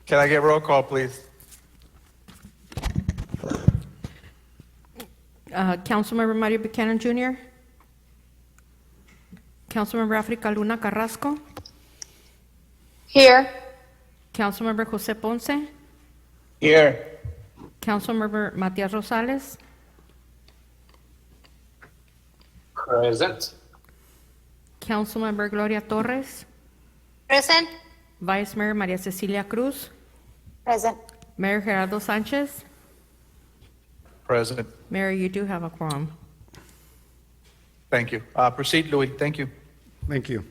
Can I get roll call, please? Councilmember Mario Buchanan Jr., Councilmember Africa Luna Carrasco, Here. Councilmember Jose Ponce, Here. Councilmember Matias Rosales, Present. Councilmember Gloria Torres, Present. Vice Mayor Maria Cecilia Cruz, Present. Mayor Gerardo Sanchez. Present. Mayor, you do have a quorum. Thank you. Proceed, Louis. Thank you. Thank you.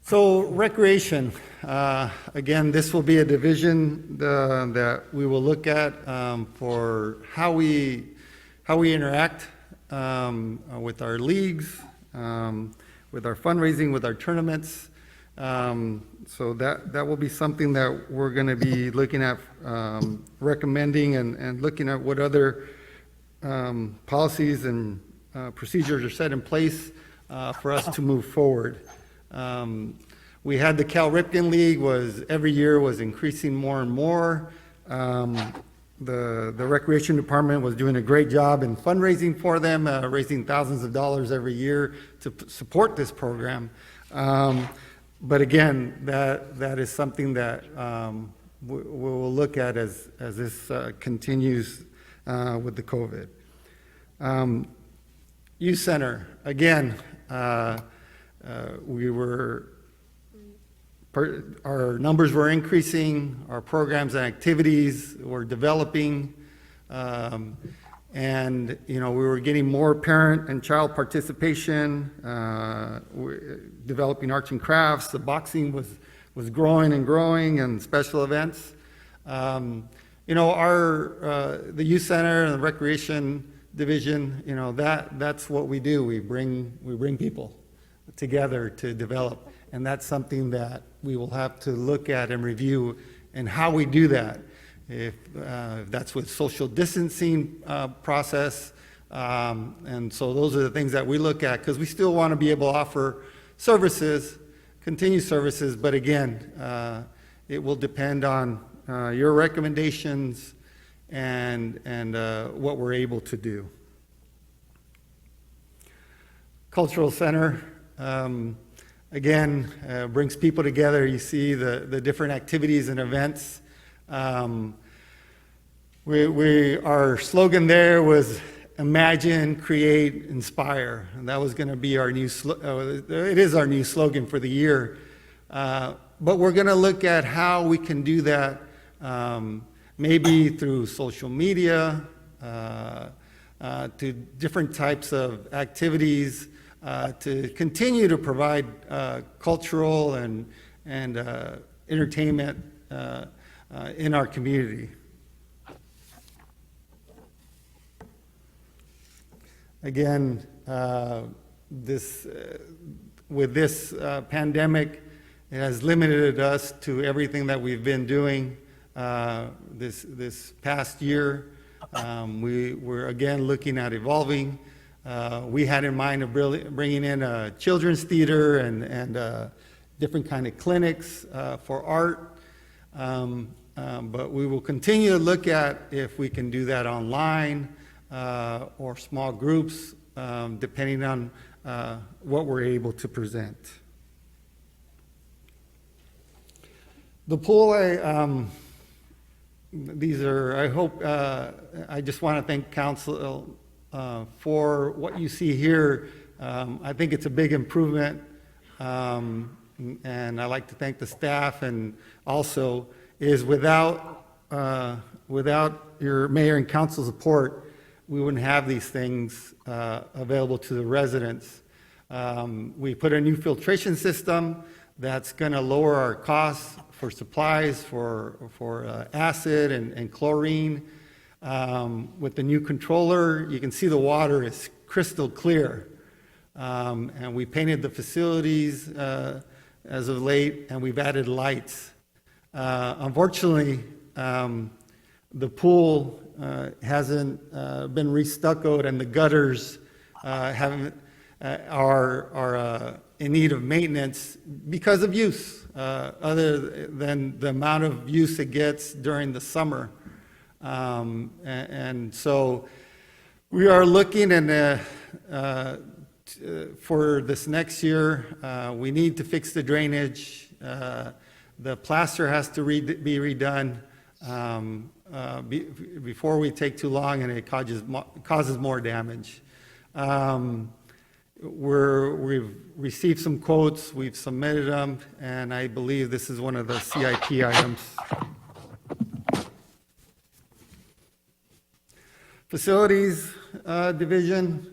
So recreation, again, this will be a division that we will look at for how we interact with our leagues, with our fundraising, with our tournaments. So that will be something that we're going to be looking at, recommending and looking at what other policies and procedures are set in place for us to move forward. We had the Cal Ripken League every year was increasing more and more. The Recreation Department was doing a great job in fundraising for them, raising thousands of dollars every year to support this program. But again, that is something that we will look at as this continues with the COVID. Youth Center, again, our numbers were increasing, our programs and activities were developing, and we were getting more parent and child participation, developing arts and crafts. The boxing was growing and growing, and special events. The Youth Center and the Recreation Division, that's what we do. We bring people together to develop, and that's something that we will have to look at and review and how we do that. If that's with social distancing process, and so those are the things that we look at, because we still want to be able to offer services, continue services, but again, it will depend on your recommendations and what we're able to do. Cultural Center, again, brings people together. You see the different activities and events. Our slogan there was imagine, create, inspire, and that was going to be our new it is our new slogan for the year. But we're going to look at how we can do that, maybe through social media, to different types of activities, to continue to provide cultural and entertainment in our community. Again, with this pandemic, it has limited us to everything that we've been doing this past year. We're again looking at evolving. We had in mind of bringing in a children's theater and different kind of clinics for art. But we will continue to look at if we can do that online or small groups, depending on what we're able to present. The pool, I just want to thank council for what you see here. I think it's a big improvement, and I like to thank the staff, and also is without your mayor and council support, we wouldn't have these things available to the residents. We put a new filtration system that's going to lower our costs for supplies, for acid and chlorine. With the new controller, you can see the water is crystal clear. And we painted the facilities as of late, and we've added lights. Unfortunately, the pool hasn't been restuccoed, and the gutters are in need of maintenance because of use, other than the amount of use it gets during the summer. And so we are looking for this next year, we need to fix the drainage. The plaster has to be redone before we take too long and it causes more damage. We've received some quotes, we've submitted them, and I believe this is one of the CIP items. Facilities division,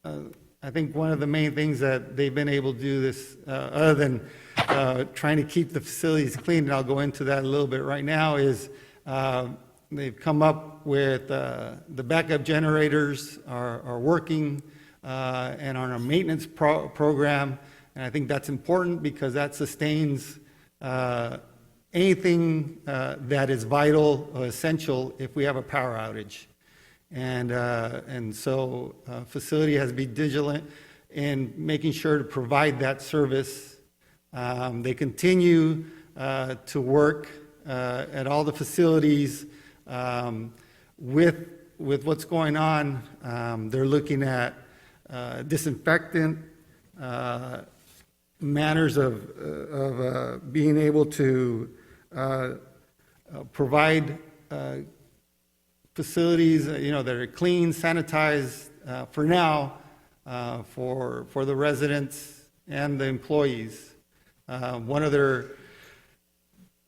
I think one of the main things that they've been able to do this, other than trying to keep the facilities clean, and I'll go into that a little bit right now, is they've come up with the backup generators are working, and on our maintenance program, and I think that's important because that sustains anything that is vital or essential if we have a power outage. And so facility has to be vigilant in making sure to provide that service. They continue to work at all the facilities with what's going on. They're looking at disinfectant, manners of being able to provide facilities, that are clean, sanitized for now, for the residents and the employees. One of the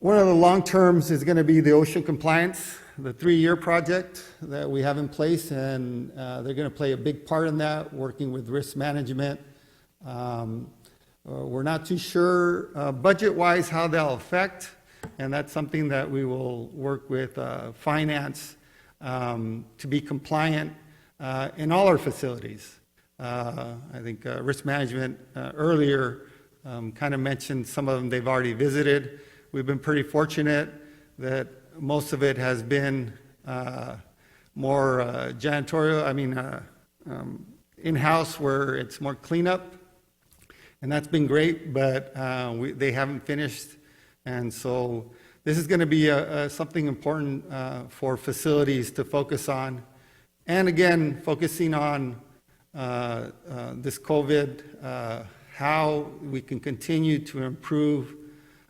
long terms is going to be the OSHA compliance, the 3-year project that we have in place, and they're going to play a big part in that, working with risk management. We're not too sure budget-wise how they'll affect, and that's something that we will work with finance to be compliant in all our facilities. I think risk management earlier kind of mentioned some of them they've already visited. We've been pretty fortunate that most of it has been more janitorial, in-house where it's more cleanup, and that's been great, but they haven't finished, and so this is going to be something important for facilities to focus on. And again, focusing on this COVID, how we can continue to improve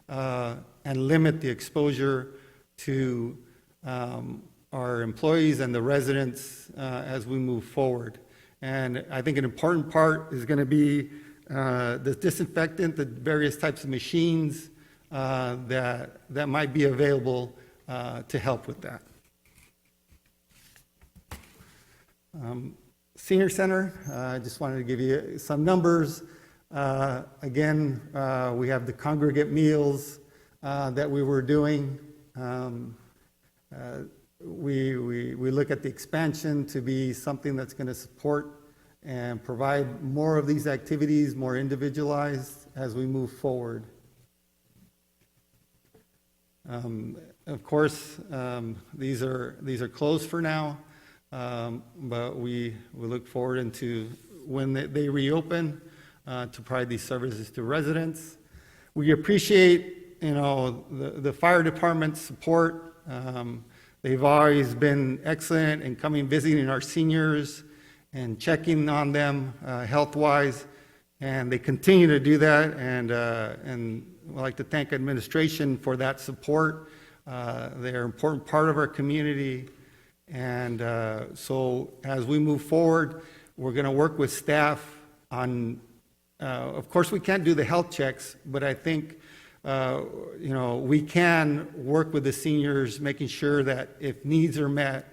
and limit the exposure to our employees and the residents as we move forward. And I think an important part is going to be the disinfectant, the various types of machines that might be available to help with that. Senior Center, I just wanted to give you some numbers. Again, we have the congregate meals that we were doing. We look at the expansion to be something that's going to support and provide more of these activities, more individualized as we move forward. Of course, these are closed for now, but we look forward into when they reopen to provide these services to residents. We appreciate, the fire department's support. They've always been excellent in coming visiting our seniors and checking on them health-wise, and they continue to do that. And I'd like to thank administration for that support. They're an important part of our community. And so as we move forward, we're going to work with staff on, of course, we can't do the health checks, but I think, we can work with the seniors, making sure that if needs are met,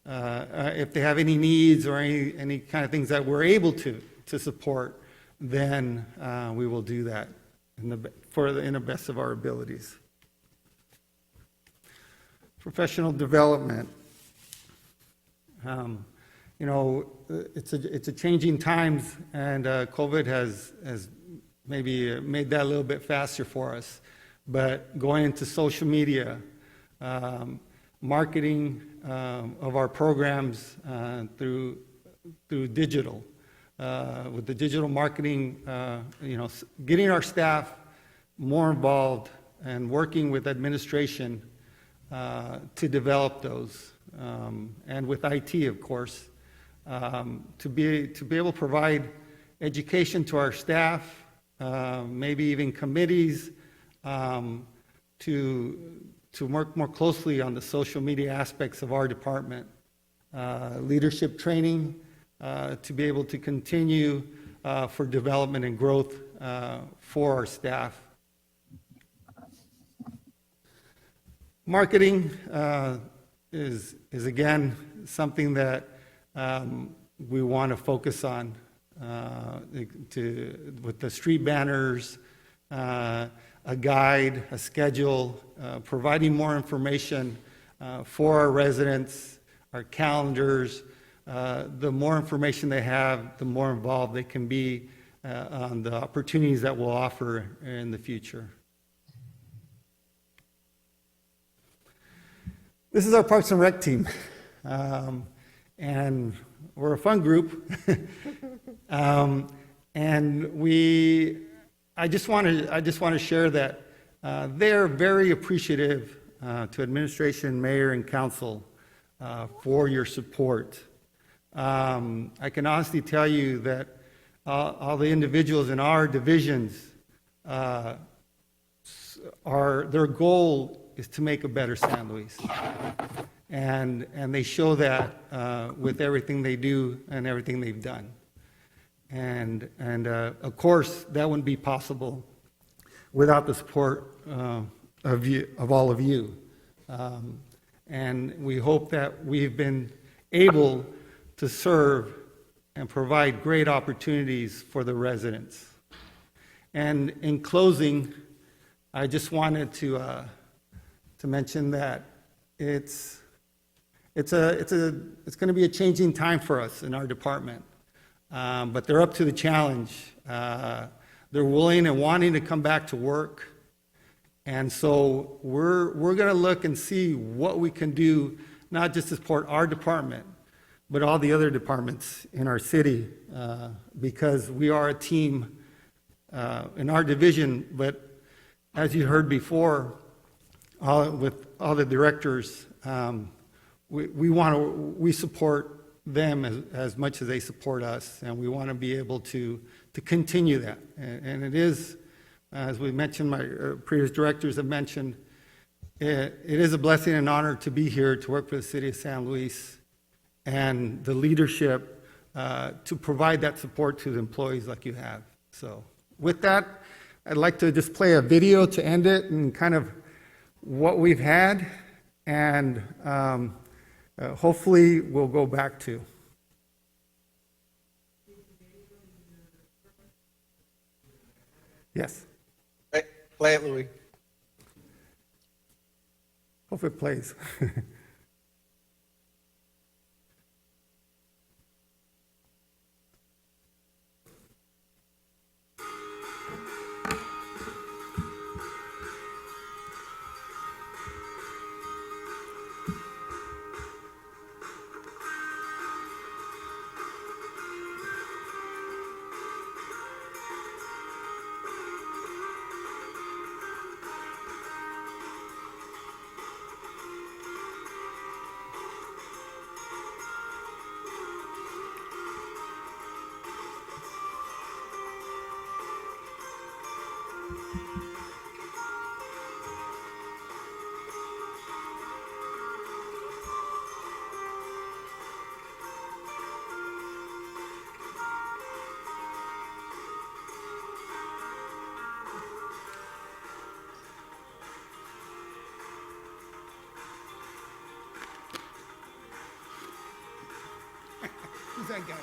if they have any needs or any kind of things that we're able to support, then we will do that in the best of our abilities. Professional development. It's a changing times, and COVID has maybe made that a little bit faster for us. But going into social media, marketing of our programs through digital, with the digital marketing, getting our staff more involved and working with administration to develop those, and with IT, of course, to be able to provide education to our staff, maybe even committees, to work more closely on the social media aspects of our department, leadership training, to be able to continue for development and growth for our staff. Marketing is again something that we want to focus on with the street banners, a guide, a schedule, providing more information for our residents, our calendars. The more information they have, the more involved they can be on the opportunities that we'll offer in the future. This is our Parks and Rec team, and we're a fun group. I just want to share that they're very appreciative to administration, mayor, and council for your support. I can honestly tell you that all the individuals in our divisions, their goal is to make a better San Luis. And they show that with everything they do and everything they've done. And of course, that wouldn't be possible without the support of all of you. And we hope that we've been able to serve and provide great opportunities for the residents. And in closing, I just wanted to mention that it's going to be a changing time for us in our department, but they're up to the challenge. They're willing and wanting to come back to work, and so we're going to look and see what we can do, not just to support our department, but all the other departments in our city, because we are a team in our division. But as you heard before, with all the directors, we support them as much as they support us, and we want to be able to continue that. And it is, as we mentioned, my previous directors have mentioned, it is a blessing and honor to be here to work for the city of San Luis and the leadership to provide that support to the employees like you have. So with that, I'd like to just play a video to end it and kind of what we've had, and hopefully we'll go back to. Yes. Play it, Louis. Hope it plays. Who's that guy?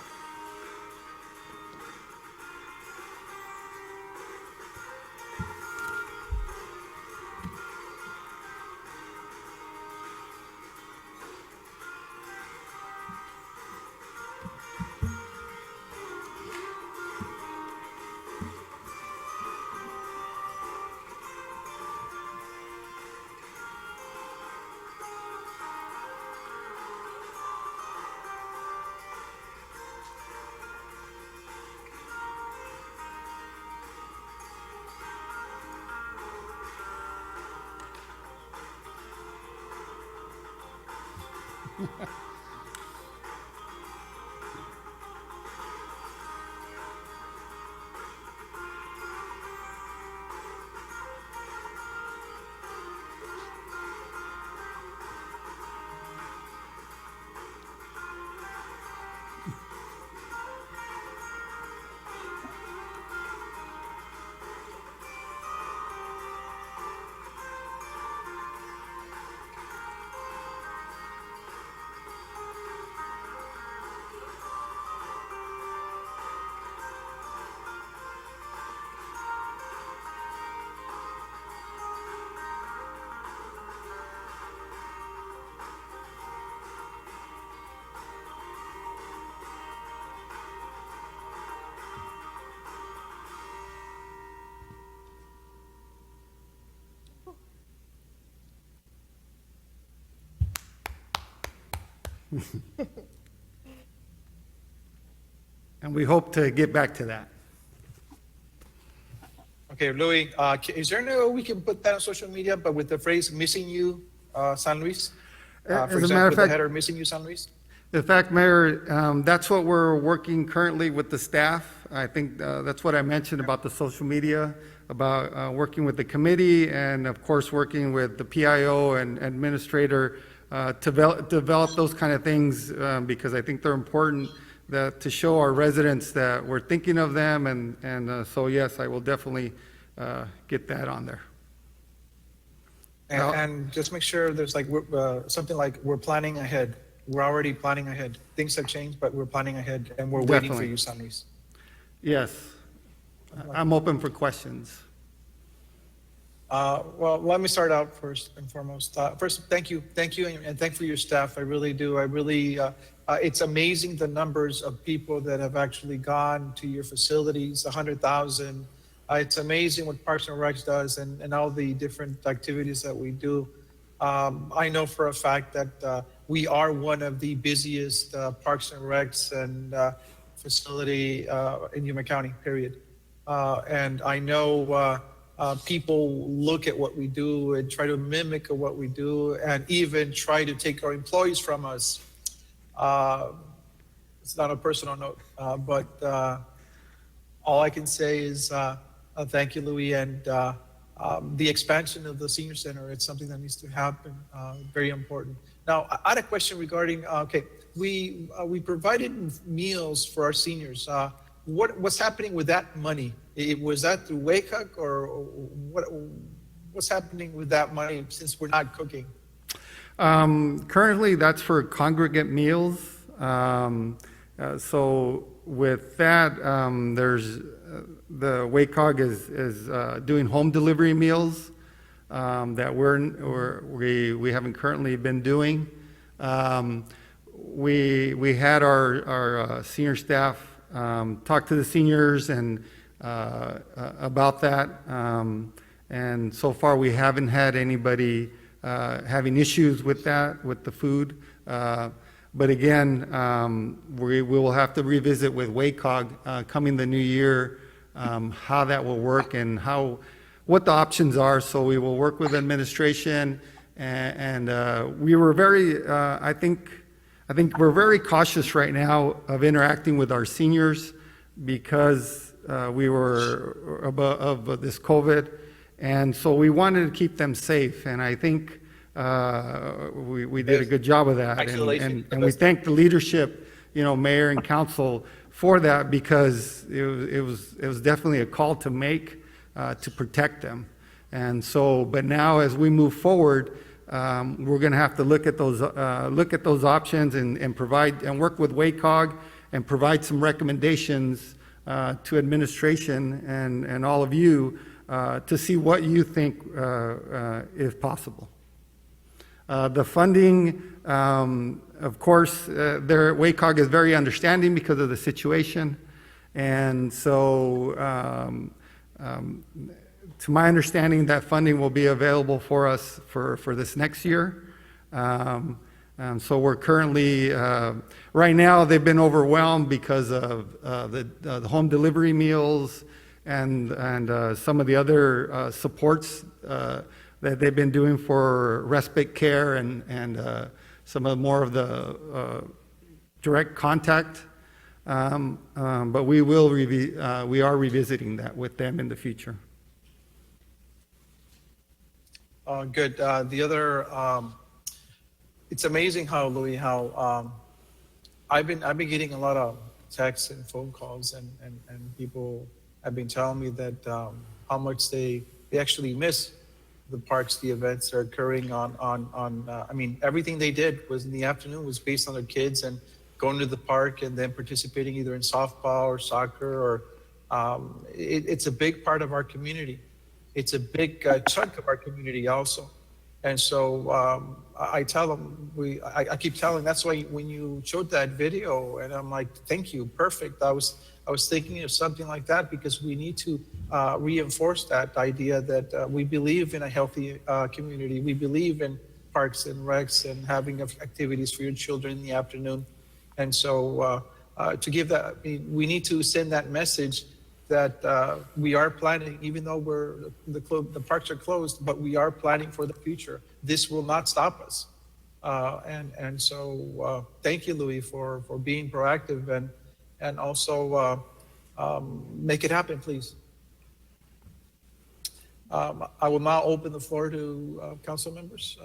And we hope to get back to that. Okay, Louis, is there no way we can put that on social media, but with the phrase "missing you, San Luis"? As For a example, matter of with the fact- header "missing you, San Luis." In fact, Mayor, that's what we're working currently with the staff. I think that's what I mentioned about the social media, about working with the committee, and of course, working with the PIO and administrator to develop those kind of things, because I think they're important to show our residents that we're thinking of them, and so yes, I will definitely get that on there. Now- And just make sure there's like, something like, we're planning ahead. We're already planning ahead. Things have changed, but we're planning ahead, and we're waiting for Definitely. you, San Luis. Yes, I'm open for questions. Well, let me start out first and foremost. First, thank you, and thank for your staff. I really do. I really, it's amazing the numbers of people that have actually gone to your facilities, 100,000. It's amazing what Parks and Recs does and all the different activities that we do. I know for a fact that we are one of the busiest Parks and Recs and facility in Yuma County, period. And I know people look at what we do and try to mimic what we do, and even try to take our employees from us. It's not a personal note, but all I can say is thank you, Louis, and the expansion of the senior center. It's something that needs to happen. Very important. Now, I had a question regarding. Okay, we provided meals for our seniors. What's happening with that money? Was that through WACOG, or what's happening with that money since we're not cooking? Currently, that's for congregate meals. So with that, there's the WACOG is doing home delivery meals that we haven't currently been doing. We had our senior staff talk to the seniors and about that, and so far we haven't had anybody having issues with that, with the food. But again, we will have to revisit with WACOG coming the new year, how that will work and what the options are. So we will work with administration, and we were very, I think we're very cautious right now of interacting with our seniors because we were of this COVID, and so we wanted to keep them safe. And I think we did a good job of that, and we thank the leadership, mayor and council for that, because it was definitely a call to make to protect them. And so, but now as we move forward, we're going to have to look at those options and provide and work with WACOG and provide some recommendations to administration and all of you to see what you think is possible. The funding, of course, WACOG is very understanding because of the situation, and so to my understanding, that funding will be available for us for this next year. So we're currently, right now, they've been overwhelmed because of the home delivery meals and some of the other supports that they've been doing for respite care, and some of more of the direct contact. But we are revisiting that with them in the future. Good. The other, it's amazing how, Louis, how I've been getting a lot of texts and phone calls, and people have been telling me that how much they actually miss the parks, the events that are occurring on I mean, everything they did was in the afternoon was based on their kids and going to the park and then participating either in softball or soccer or it's a big part of our community. It's a big chunk of our community also. And so I tell them, I keep telling, that's why when you showed that video, and I'm like, thank you, perfect. I was thinking of something like that because we need to reinforce that idea that we believe in a healthy community. We believe in parks and recs and having activities for your children in the afternoon. And so to give that, I mean, we need to send that message that we are planning, even though the parks are closed, but we are planning for the future. This will not stop us. And so thank you, Louis, for being proactive and also make it happen, please. I will now open the floor to council members.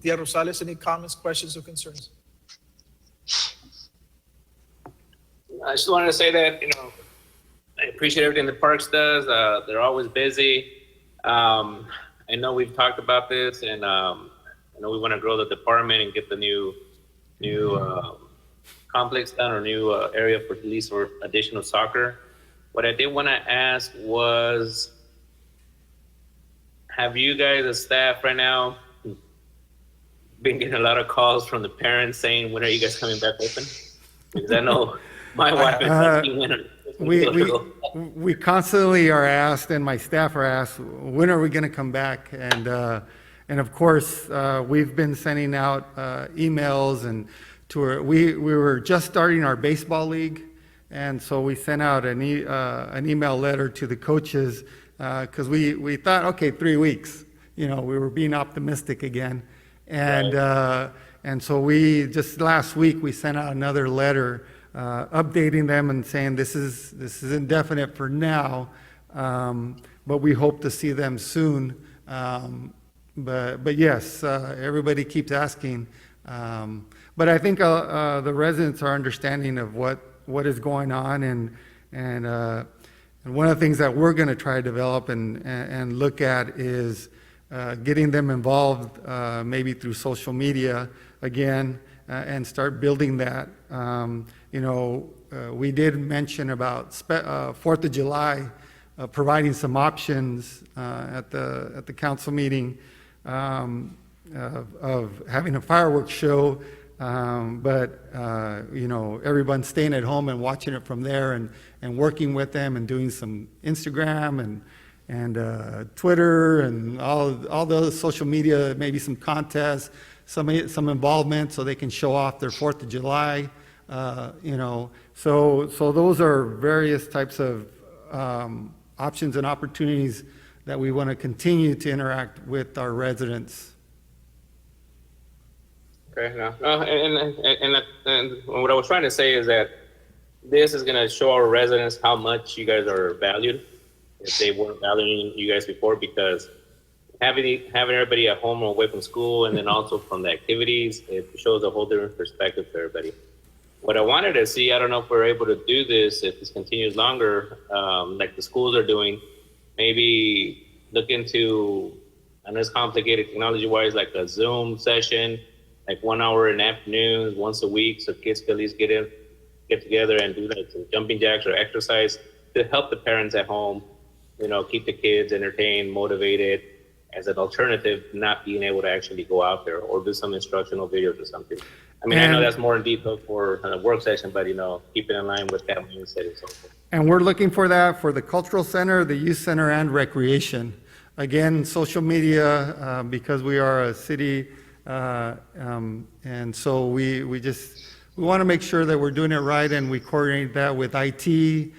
Tia Rosales, any comments, questions, or concerns? I just wanted to say that, I appreciate everything the Parks does. They're always busy. I know we've talked about this, and I know we want to grow the department and get the new complex done or new area for at least for additional soccer. What I did want to ask was, have you guys as staff right now been getting a lot of calls from the parents saying, when are you guys coming back open? Because I know my wife is asking when. We constantly are asked, and my staff are asked, when are we going to come back? And of course, we've been sending out emails and we were just starting our baseball league, and so we sent out an email letter to the coaches because we thought, okay, 3 weeks. We were being optimistic again, and so we just last week we sent out another letter. Updating them and saying this is indefinite for now, but we hope to see them soon. But yes, everybody keeps asking. But I think the residents are understanding of what is going on, and one of the things that we're going to try to develop and look at is getting them involved, maybe through social media again, and start building that. We did mention about 4th of July, providing some options at the council meeting of having a fireworks show, but everyone's staying at home and watching it from there and working with them and doing some Instagram and Twitter and all those social media, maybe some contests, some involvement so they can show off their 4th of July. So those are various types of options and opportunities that we want to continue to interact with our residents. Okay, and what I was trying to say is that this is going to show our residents how much you guys are valued if they weren't valuing you guys before, because having everybody at home or away from school and then also from the activities, it shows a whole different perspective to everybody. What I wanted to see, I don't know if we're able to do this, if this continues longer, like the schools are doing, maybe look into, I know it's complicated technology-wise, like a Zoom session, like 1 hour in the afternoons, once a week, so kids can at least get together and do like some jumping jacks or exercise to help the parents at home, keep the kids entertained, motivated, as an alternative, not being able to actually go out there or do some instructional videos or something. I mean, I know that's more in detail for a work session, but keep it in line with that mindset and so forth. And we're looking for that for the cultural center, the youth center, and recreation. Again, social media, because we are a city, and so we want to make sure that we're doing it right, and we coordinate that with IT. You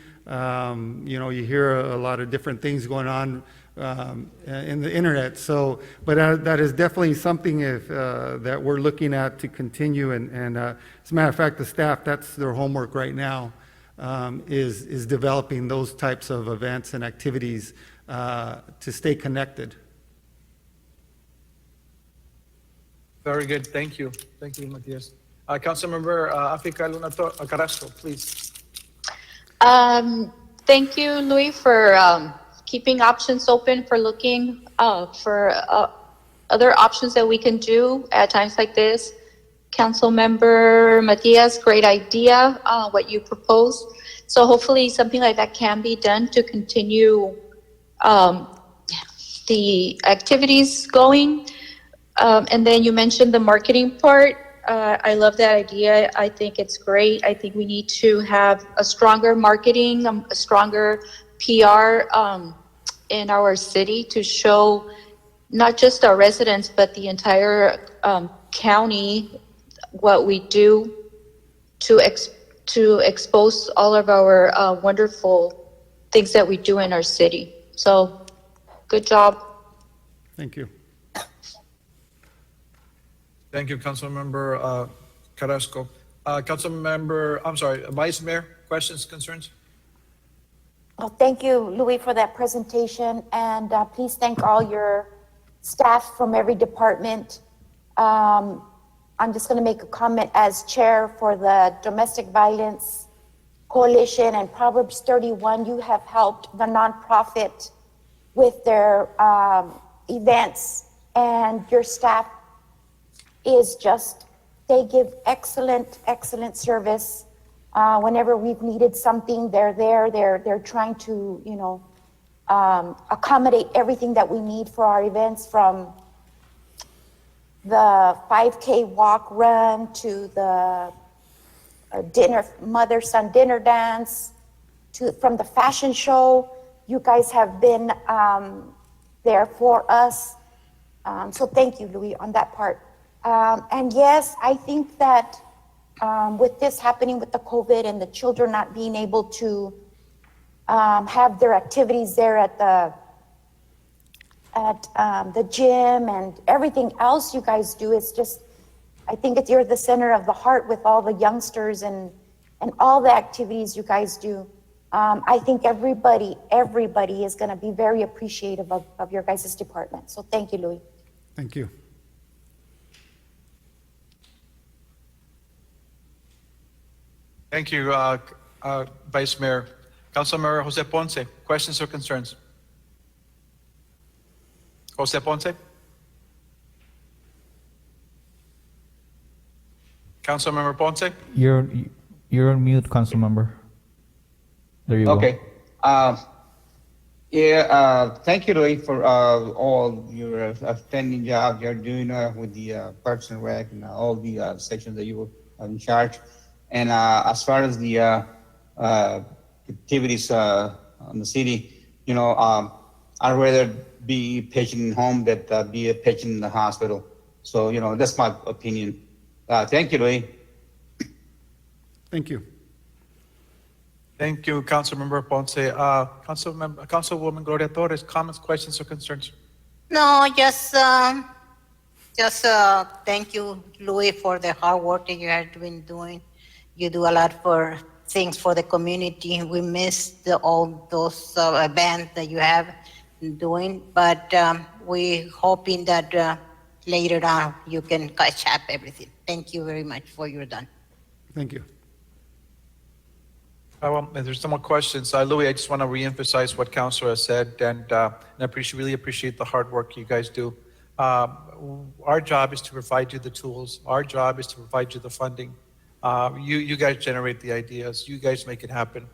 hear a lot of different things going on in the internet. So, but that is definitely something that we're looking at to continue. And as a matter of fact, the staff, that's their homework right now, is developing those types of events and activities to stay connected. Very good. Thank you. Thank you, Matias. Councilmember Africa Luna Carrasco, please. Thank you, Louis, for keeping options open, for looking for other options that we can do at times like this. Councilmember Matias, great idea, what you proposed. So hopefully something like that can be done to continue the activities going. And then you mentioned the marketing part. I love that idea. I think it's great. I think we need to have a stronger marketing, a stronger PR in our city to show not just our residents, but the entire county what we do to expose all of our wonderful things that we do in our city. So, good job. Thank you. Thank you, Councilmember Carrasco. Vice Mayor, questions, concerns? Well, thank you, Louis, for that presentation, and please thank all your staff from every department. I'm just going to make a comment as chair for the Domestic Violence Coalition and Proverbs 31. You have helped the nonprofit with their events, and your staff is just, they give excellent service. Whenever we've needed something, they're there. They're trying to, accommodate everything that we need for our events, from the 5K walk run to the dinner, mother-son dinner dance, from the fashion show. You guys have been there for us. So thank you, Louis, on that part. And yes, I think that with this happening with the COVID and the children not being able to have their activities there at the gym and everything else you guys do, it's just, I think you're the center of the heart with all the youngsters and all the activities you guys do. I think everybody is going to be very appreciative of your guys' department. So thank you, Louis. Thank you. Thank you, Vice Mayor. Councilmember Jose Ponce, questions or concerns? Jose Ponce? Councilmember Ponce? You're on mute, council member. There you go. Okay. Thank you, Louis, for all your outstanding job you're doing with the Parks and Rec and all the sections that you are in charge. And as far as the activities on the city, I'd rather be a patient in home than be a patient in the hospital. So, that's my opinion. Thank you, Louis. Thank you. Thank you, Councilmember Ponce. Councilwoman Gloria Torres, comments, questions, or concerns? No, just thank you, Louis, for the hard work that you have been doing. You do a lot for things for the community. We missed all those events that you have been doing, but we're hoping that later on you can catch up everything. Thank you very much for your done. Thank you. Well, if there's no more questions, Louis, I just want to reemphasize what Councilor has said, and I really appreciate the hard work you guys do. Our job is to provide you the tools. Our job is to provide you the funding. You guys generate the ideas. You guys make it happen.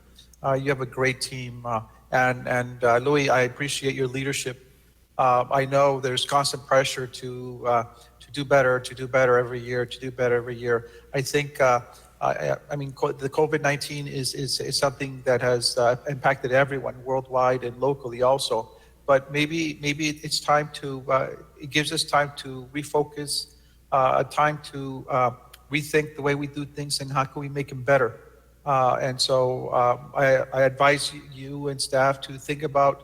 You have a great team, and Louis, I appreciate your leadership. I know there's constant pressure to do better every year. I think. I mean, the COVID-19 is something that has impacted everyone worldwide and locally also. But maybe it's time to, it gives us time to refocus, a time to rethink the way we do things and how can we make them better. And so I advise you and staff to think about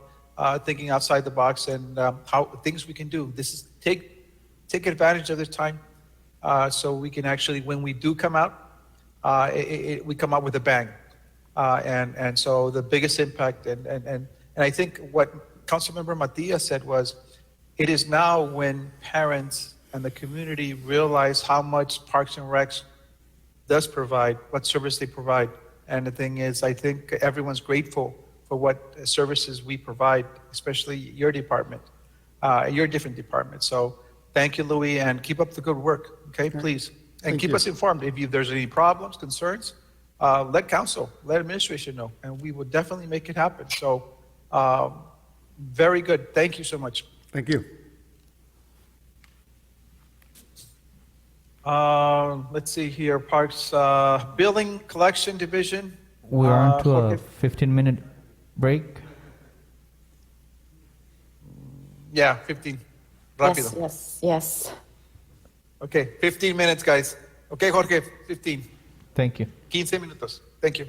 thinking outside the box and how things we can do. This is take advantage of this time so we can actually, when we do come out, we come out with a bang. And so the biggest impact, and I think what Councilmember Matias said was, it is now when parents and the community realize how much Parks and Recs does provide, what service they provide. And the thing is, I think everyone's grateful for what services we provide, especially your department, your different departments. So thank you, Louis, and keep up the good work, okay, please. And Thank keep you. us informed. If there's any problems, concerns, let council, let administration know, and we will definitely make it happen. So, very good. Thank you so much. Thank you. Let's see here, Parks, Billing Collection Division. We're on to a Jorge. 15-minute break. Yeah, 15. Yes, Rápido. yes, yes. Okay, 15 minutes, guys. Okay, Jorge, 15. Thank you. 15 minutos. Thank you.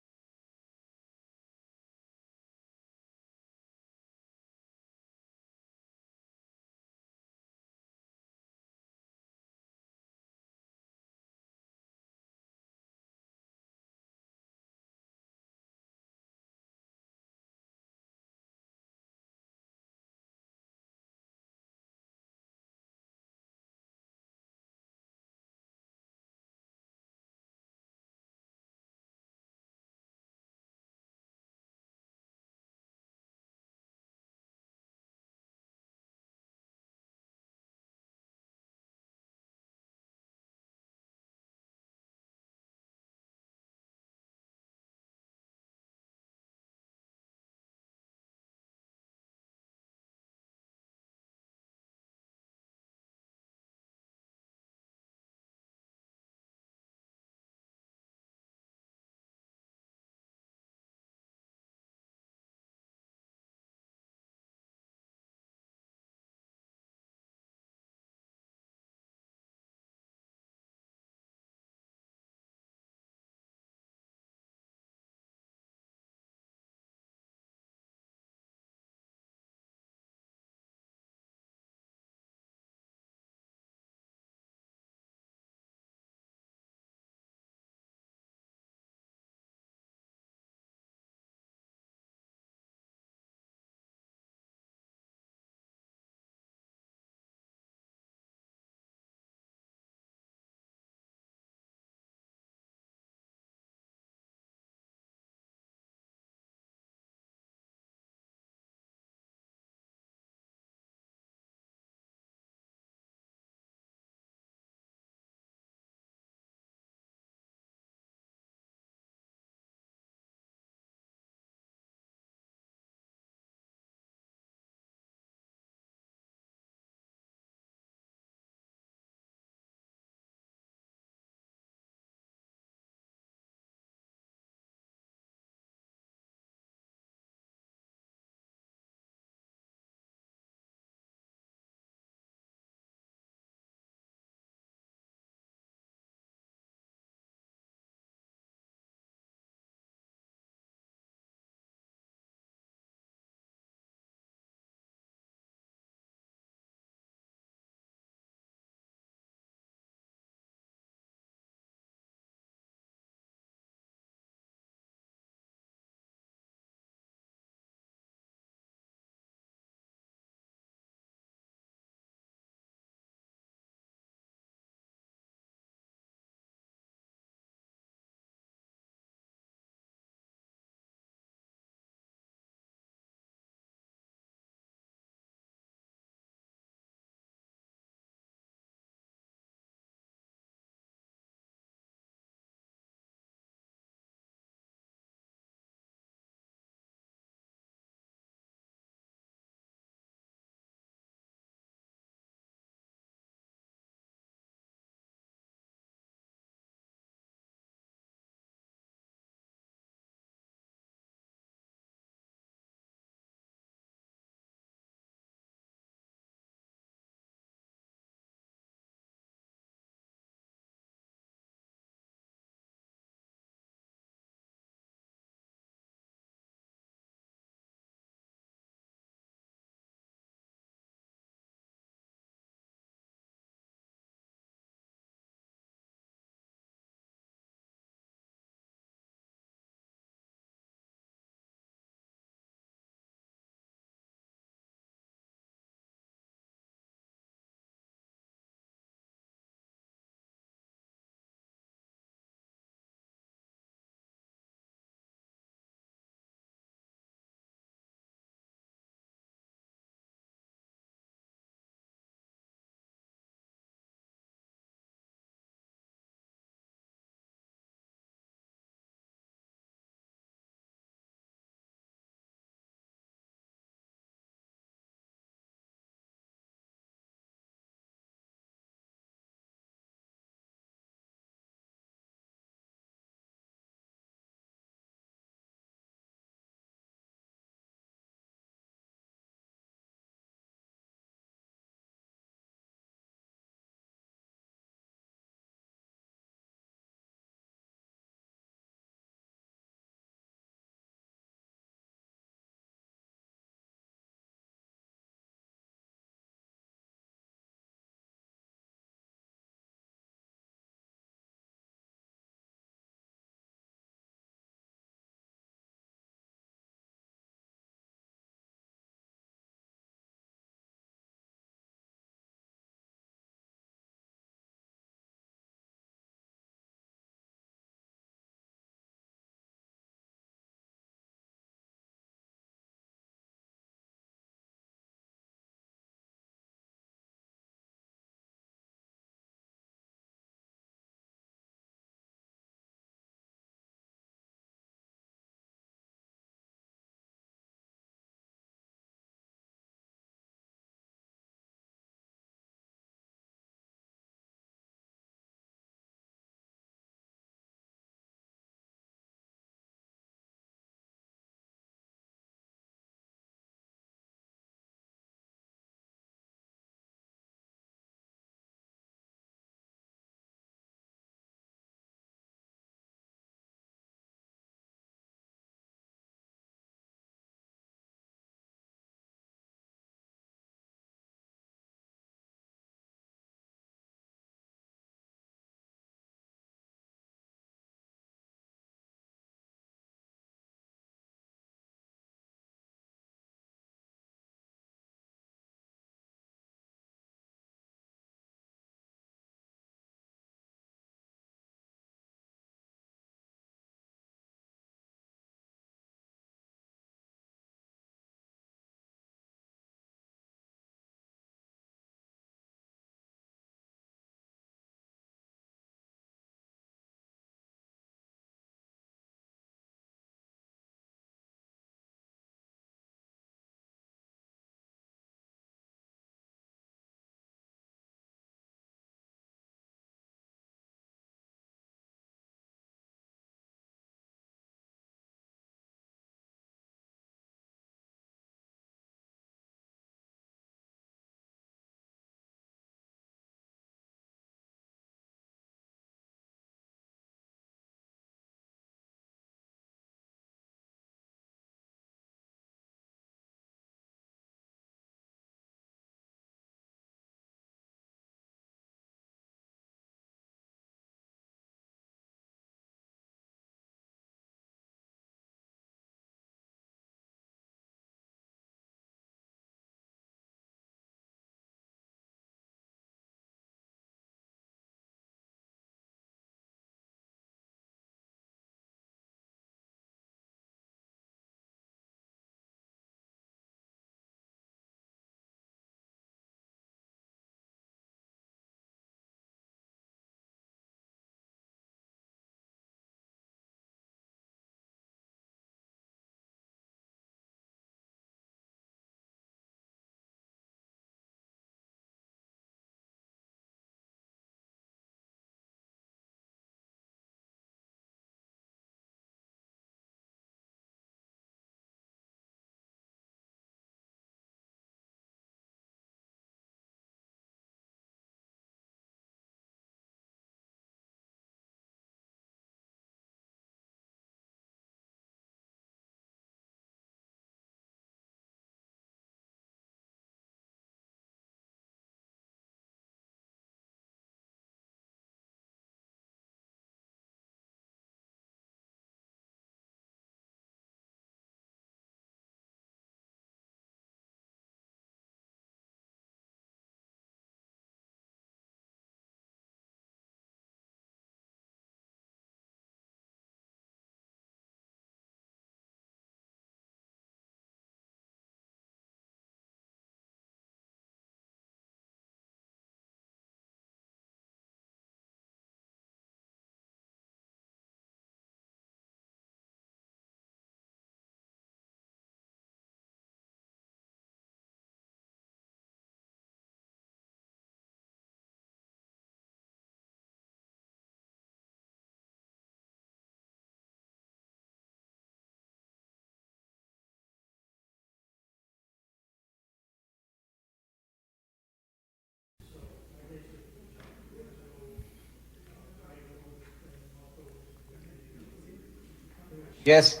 Yes.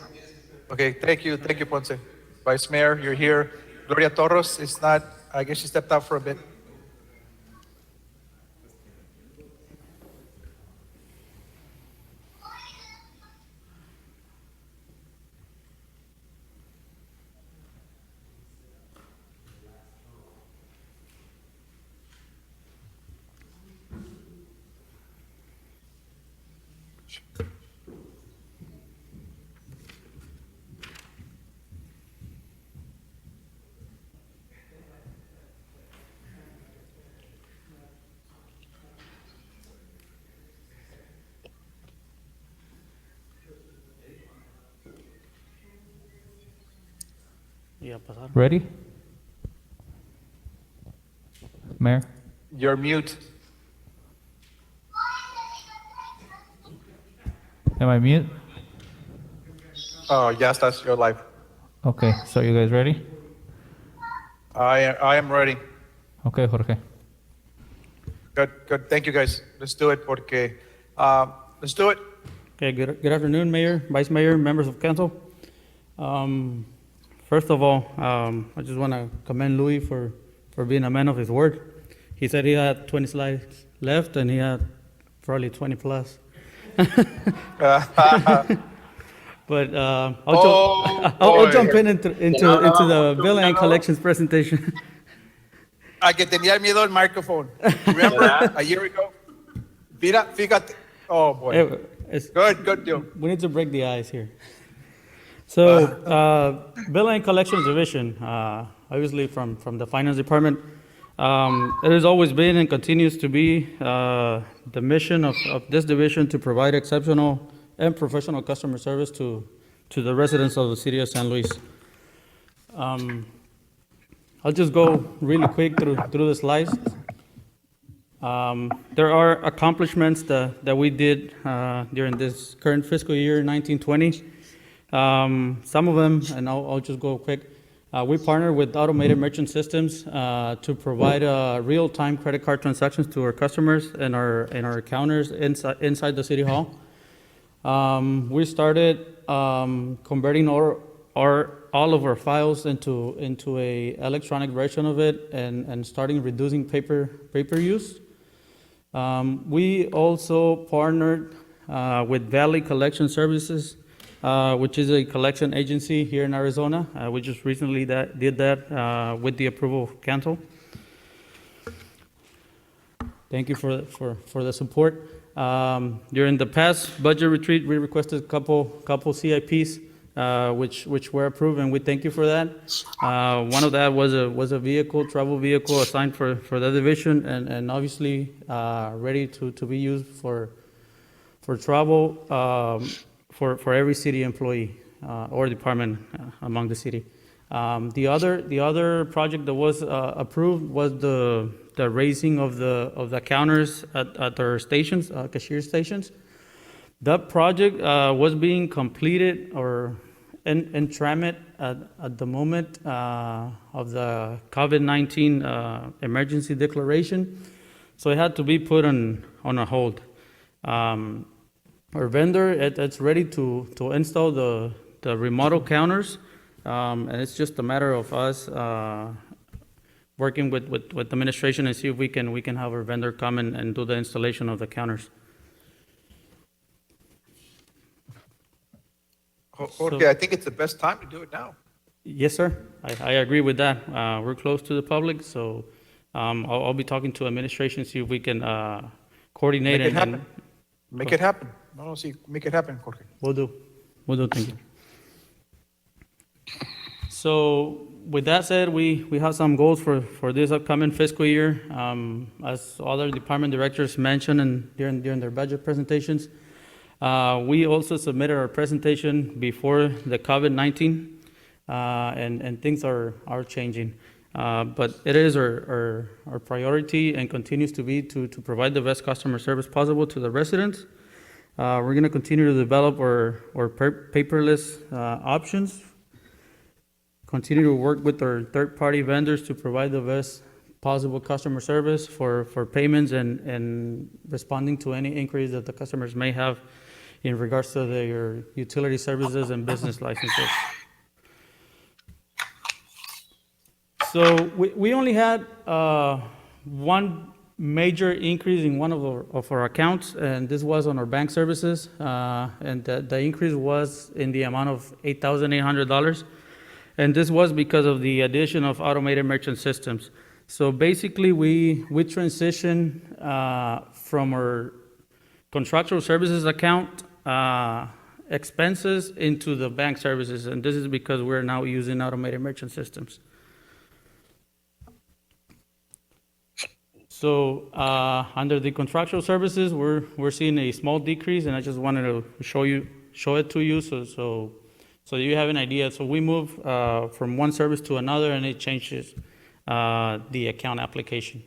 Okay, thank you, Ponce. Vice Mayor, you're here. Gloria Torres is not, I guess she stepped out for a bit. Ready? Mayor? You're mute. Am I mute? Oh, yes, that's your live. Okay, so you guys ready? I am ready. Okay, Jorge. Good. Thank you, guys. Let's do it, porque, let's do it. Okay, good afternoon, Mayor, Vice Mayor, members of council. First of all, I just want to commend Louis for being a man of his word. He said he had 20 slides left, and he had probably 20 plus. But I'll jump into the billing and collections presentation. A que tenía miedo al microphone. Remember a year ago? Mira, fíjate. Oh, boy. Good deal. We need to break the ice here. So, billing and collections division, obviously from the finance department, it has always been and continues to be the mission of this division to provide exceptional and professional customer service to the residents of the city of San Luis. I'll just go really quick through the slides. There are accomplishments that we did during this current fiscal year, 1920. Some of them, and I'll just go quick. We partnered with Automated Merchant Systems to provide real-time credit card transactions to our customers and our counters inside the city hall. We started converting all of our files into a electronic version of it and starting reducing paper use. We also partnered with Valley Collection Services, which is a collection agency here in Arizona. We just recently did that with the approval of council. Thank you for the support. During the past budget retreat, we requested a couple CIPs, which were approved, and we thank you for that. One of that was a travel vehicle assigned for that division, and obviously ready to be used for travel for every city employee or department among the city. The other project that was approved was the raising of the counters at our stations, cashier stations. That project was being completed or in tramit at the moment of the COVID-19 emergency declaration, so it had to be put on a hold. Our vendor, it's ready to install the remodel counters, and it's just a matter of us working with administration and see if we can have our vendor come and do the installation of the counters. Jorge, I think it's the best time to do it now. Yes, sir. I agree with that. We're close to the public, so I'll be talking to administration, see if we can coordinate Make it happen. Make it happen. Make it happen, Jorge. Will do. Thank you. So with that said, we have some goals for this upcoming fiscal year. As other department directors mentioned during their budget presentations, we also submitted our presentation before the COVID-19, and things are changing. But it is our priority and continues to be to provide the best customer service possible to the residents. We're going to continue to develop our paperless options, continue to work with our third-party vendors to provide the best possible customer service for payments and responding to any inquiries that the customers may have in regards to their utility services and business licenses. So we only had one major increase in one of our accounts, and this was on our bank services. And the increase was in the amount of $8,800. And this was because of the addition of automated merchant systems. So basically, we transitioned from our contractual services account expenses into the bank services, and this is because we're now using automated merchant systems. So under the contractual services, we're seeing a small decrease, and I just wanted to show it to you so you have an idea. So we move from one service to another, and it changes the account application.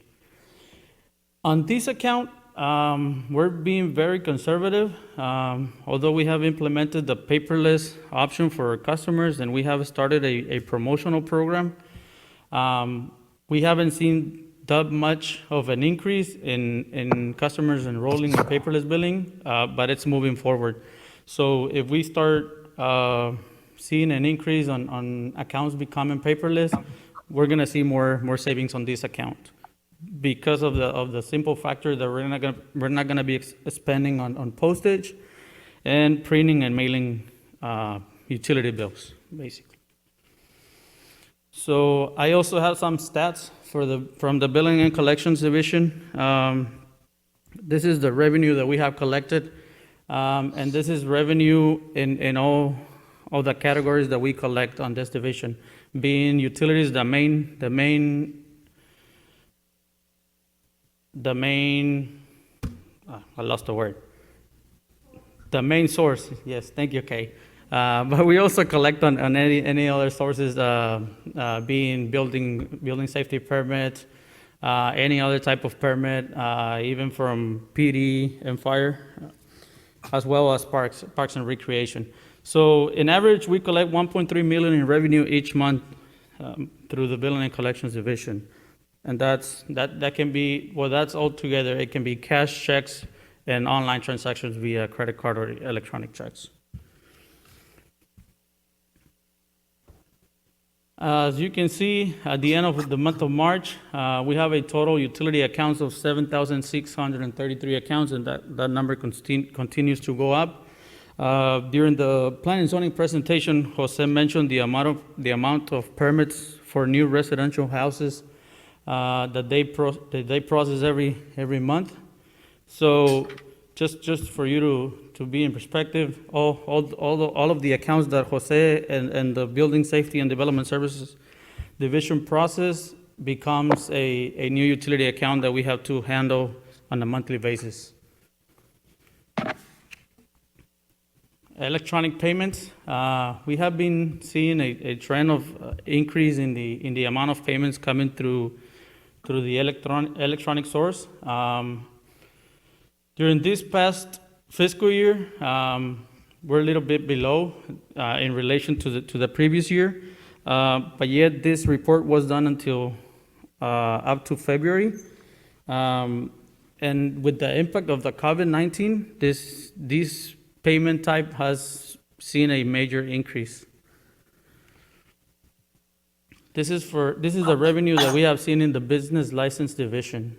On this account, we're being very conservative. Although we have implemented the paperless option for our customers, and we have started a promotional program, we haven't seen that much of an increase in customers enrolling in paperless billing, but it's moving forward. So if we start seeing an increase on accounts becoming paperless, we're gonna see more savings on this account because of the simple factor that we're not gonna be spending on postage and printing and mailing utility bills, basically. So I also have some stats from the Billing and Collections Division. This is the revenue that we have collected, and this is revenue in all the categories that we collect on this division, being utilities the main I lost the word. The main source, yes, thank you, Kay. But we also collect on any other sources, being building safety permit, any other type of permit, even from PD and fire, as well as parks and recreation. So in average, we collect 1.3 million in revenue each month through the Billing and Collections Division. And that can be, well, that's all together. It can be cash, checks, and online transactions via credit card or electronic checks. As you can see, at the end of the month of March, we have a total utility accounts of 7,633 accounts, and that number continues to go up. During the Planning and Zoning presentation, Jose mentioned the amount of permits for new residential houses that they process every month. So just for you to be in perspective, all of the accounts that Jose and the Building Safety and Development Services Division process becomes a new utility account that we have to handle on a monthly basis. Electronic payments, we have been seeing a trend of increase in the amount of payments coming through the electronic source. During this past fiscal year, we're a little bit below in relation to the previous year, but yet this report was done until up to February. And with the impact of the COVID-19, this payment type has seen a major increase. This is the revenue that we have seen in the Business License Division.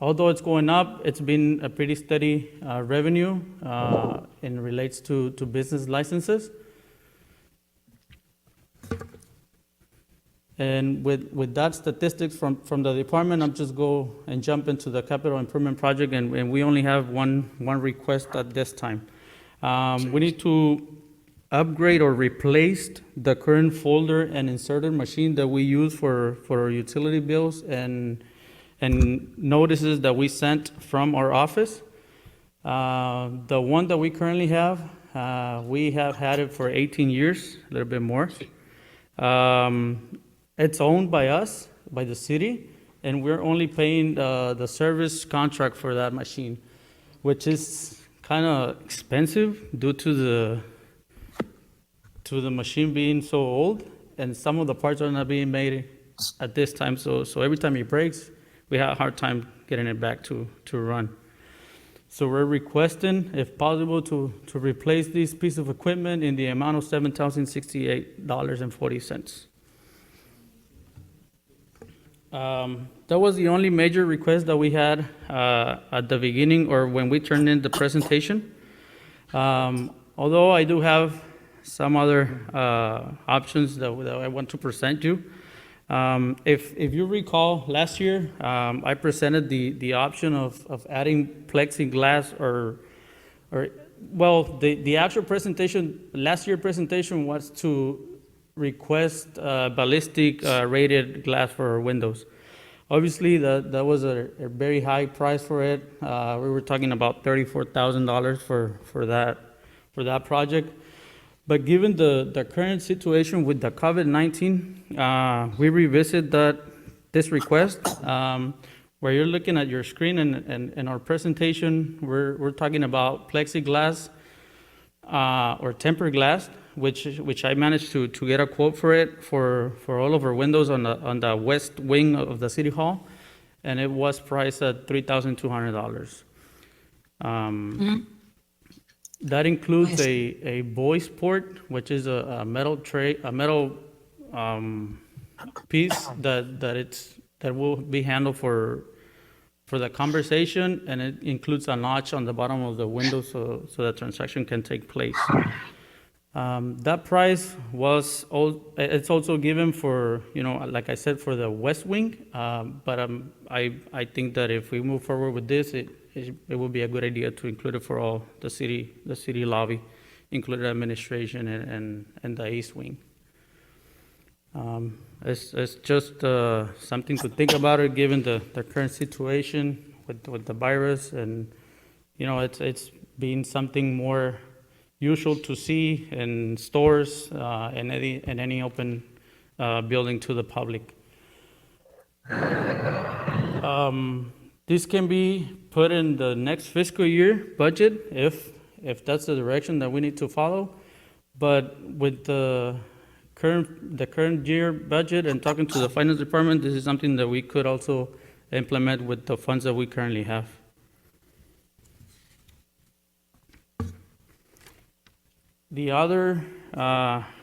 Although it's going up, it's been a pretty steady revenue in relates to business licenses. And with that statistics from the department, I'm just go and jump into the capital improvement project, and we only have one request at this time. We need to upgrade or replace the current folder and inserter machine that we use for our utility bills and notices that we sent from our office. The one that we currently have, we have had it for 18 years, a little bit more. It's owned by us, by the city, and we're only paying the service contract for that machine, which is kind of expensive due to the machine being so old, and some of the parts are not being made at this time. So every time it breaks, we have a hard time getting it back to run. So we're requesting, if possible, to replace this piece of equipment in the amount of $7,068.40. That was the only major request that we had at the beginning or when we turned in the presentation. Although I do have some other options that I want to present you. If you recall, last year, I presented the option of adding plexiglass the actual presentation, last year presentation was to request ballistic rated glass for our windows. Obviously, that was a very high price for it. We were talking about $34,000 for that project. But given the current situation with the COVID-19, we revisit this request. Where you're looking at your screen and our presentation, we're talking about plexiglass or tempered glass, which I managed to get a quote for it for all of our windows on the west wing of the city hall, and it was priced at $3,200. That includes a voice port, which is a metal tray, a metal piece that will be handled for the conversation, and it includes a notch on the bottom of the window so the transaction can take place. That price it's also given for, like I said, for the west wing, but I think that if we move forward with this, it would be a good idea to include it for all the city lobby, including administration and the east wing. It's just something to think about it, given the current situation with the virus, and it's been something more usual to see in stores and in any open building to the public. This can be put in the next fiscal year budget if that's the direction that we need to follow, but with the current year budget and talking to the finance department, this is something that we could also implement with the funds that we currently have. The other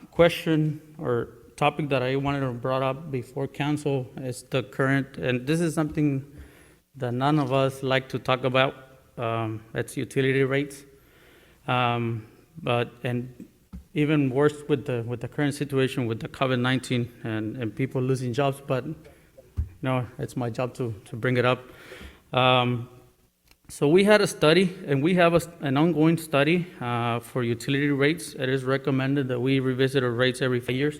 question or topic that I wanted to brought up before council is the current, and this is something that none of us like to talk about. It's utility rates, and even worse with the current situation with the COVID-19 and people losing jobs. But it's my job to bring it up. So we had a study, and we have an ongoing study for utility rates. It is recommended that we revisit our rates every 5 years.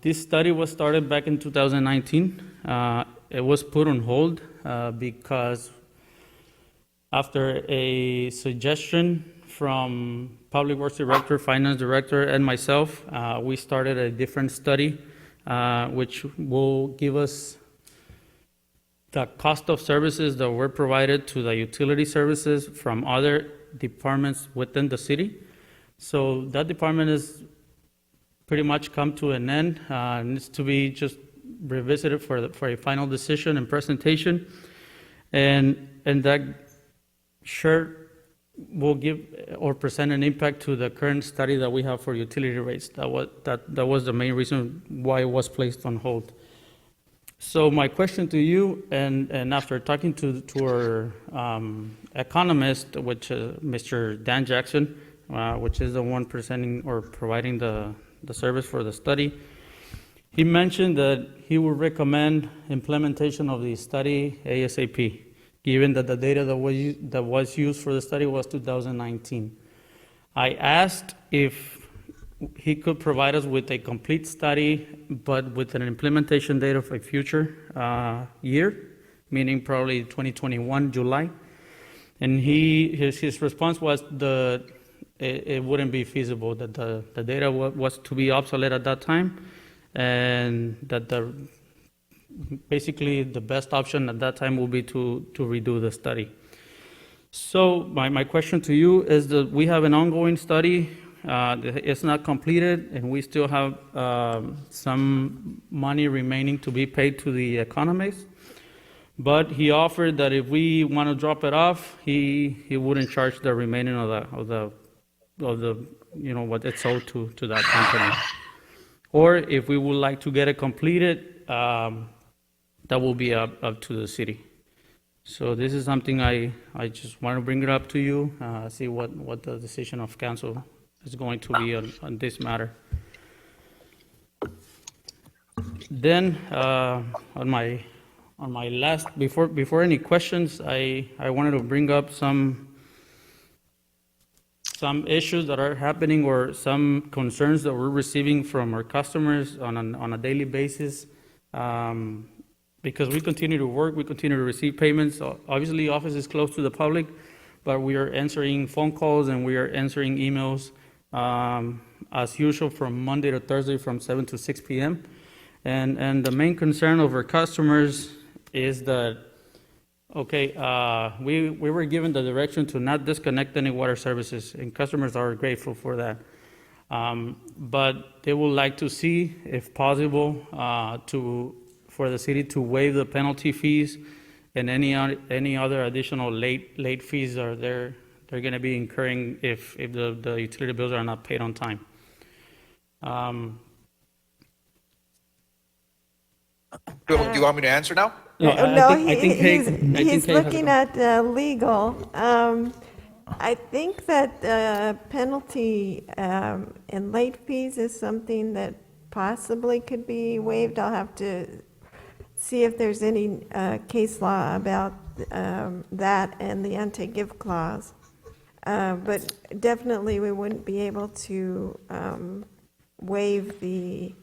This study was started back in 2019. It was put on hold because after a suggestion from Public Works Director, Finance Director, and myself, we started a different study which will give us the cost of services that were provided to the utility services from other departments within the city. So that department is pretty much come to an end. Needs to be just revisited for a final decision and presentation, and that sure will give or present an impact to the current study that we have for utility rates. That was the main reason why it was placed on hold. So my question to you, and after talking to our economist, which Mr. Dan Jackson, which is the one presenting or providing the service for the study, he mentioned that he would recommend implementation of the study ASAP, given that the data that was used for the study was 2019. I asked if he could provide us with a complete study, but with an implementation date of a future year, meaning probably 2021, July. And his response was that it wouldn't be feasible, that the data was to be obsolete at that time, and that basically the best option at that time will be to redo the study. So my question to you is that we have an ongoing study. It's not completed, and we still have some money remaining to be paid to the economists. But he offered that if we want to drop it off, he wouldn't charge the remaining of the what it's owed to that company. Or if we would like to get it completed, that will be up to the city. So this is something I just want to bring it up to you, see what the decision of council is going to be on this matter. Then on my last, before any questions, I wanted to bring up some issues that are happening or some concerns that we're receiving from our customers on a daily basis. Because we continue to work, we continue to receive payments. Obviously, office is closed to the public, but we are answering phone calls and we are answering emails as usual from Monday to Thursday from 7 to 6 p.m. And the main concern of our customers is that, okay, we were given the direction to not disconnect any water services, and customers are grateful for that. But they would like to see, if possible, for the city to waive the penalty fees and any other additional late fees are they're going to be incurring if the utility bills are not paid on time. Do you want me to answer now? He's looking at legal. I think that penalty and late fees is something that possibly could be waived. I'll have to see if there's any case law about that and the anti-give clause. But definitely we wouldn't be able to waive the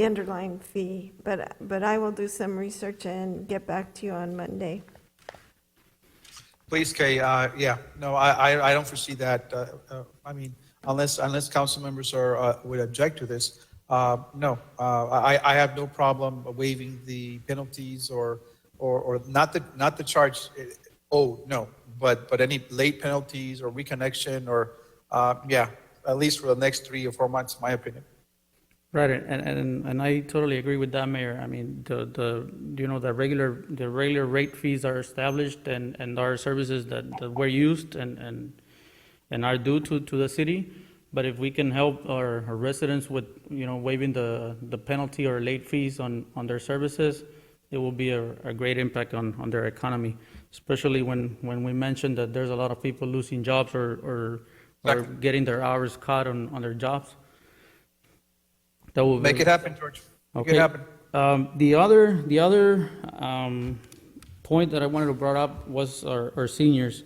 underlying fee. But I will do some research and get back to you on Monday. Please, Kay. Yeah, no, I don't foresee that. I mean, unless council members would object to this. No, I have no problem waiving the penalties or not the charge. No, but any late penalties or reconnection or yeah, at least for the next 3 or 4 months, in my opinion. Right, and I totally agree with that, Mayor. I mean, the regular rate fees are established and are services that were used and are due to the city. But if we can help our residents with, waiving the penalty or late fees on their services, it will be a great impact on their economy, especially when we mentioned that there's a lot of people losing jobs or getting their hours cut on their jobs. That will Make it happen, George. Make it happen. The other point that I wanted to bring up was our seniors.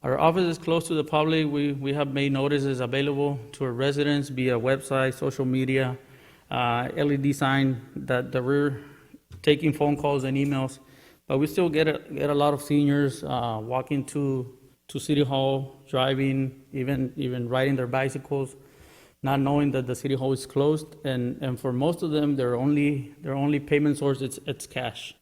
Our office is closed to the public. We have made notices available to our residents via website, social media, LED sign that we're taking phone calls and emails. But we still get a lot of seniors walking to City Hall, driving, even riding their bicycles, not knowing that the City Hall is closed. And for most of them, their only payment source it's cash.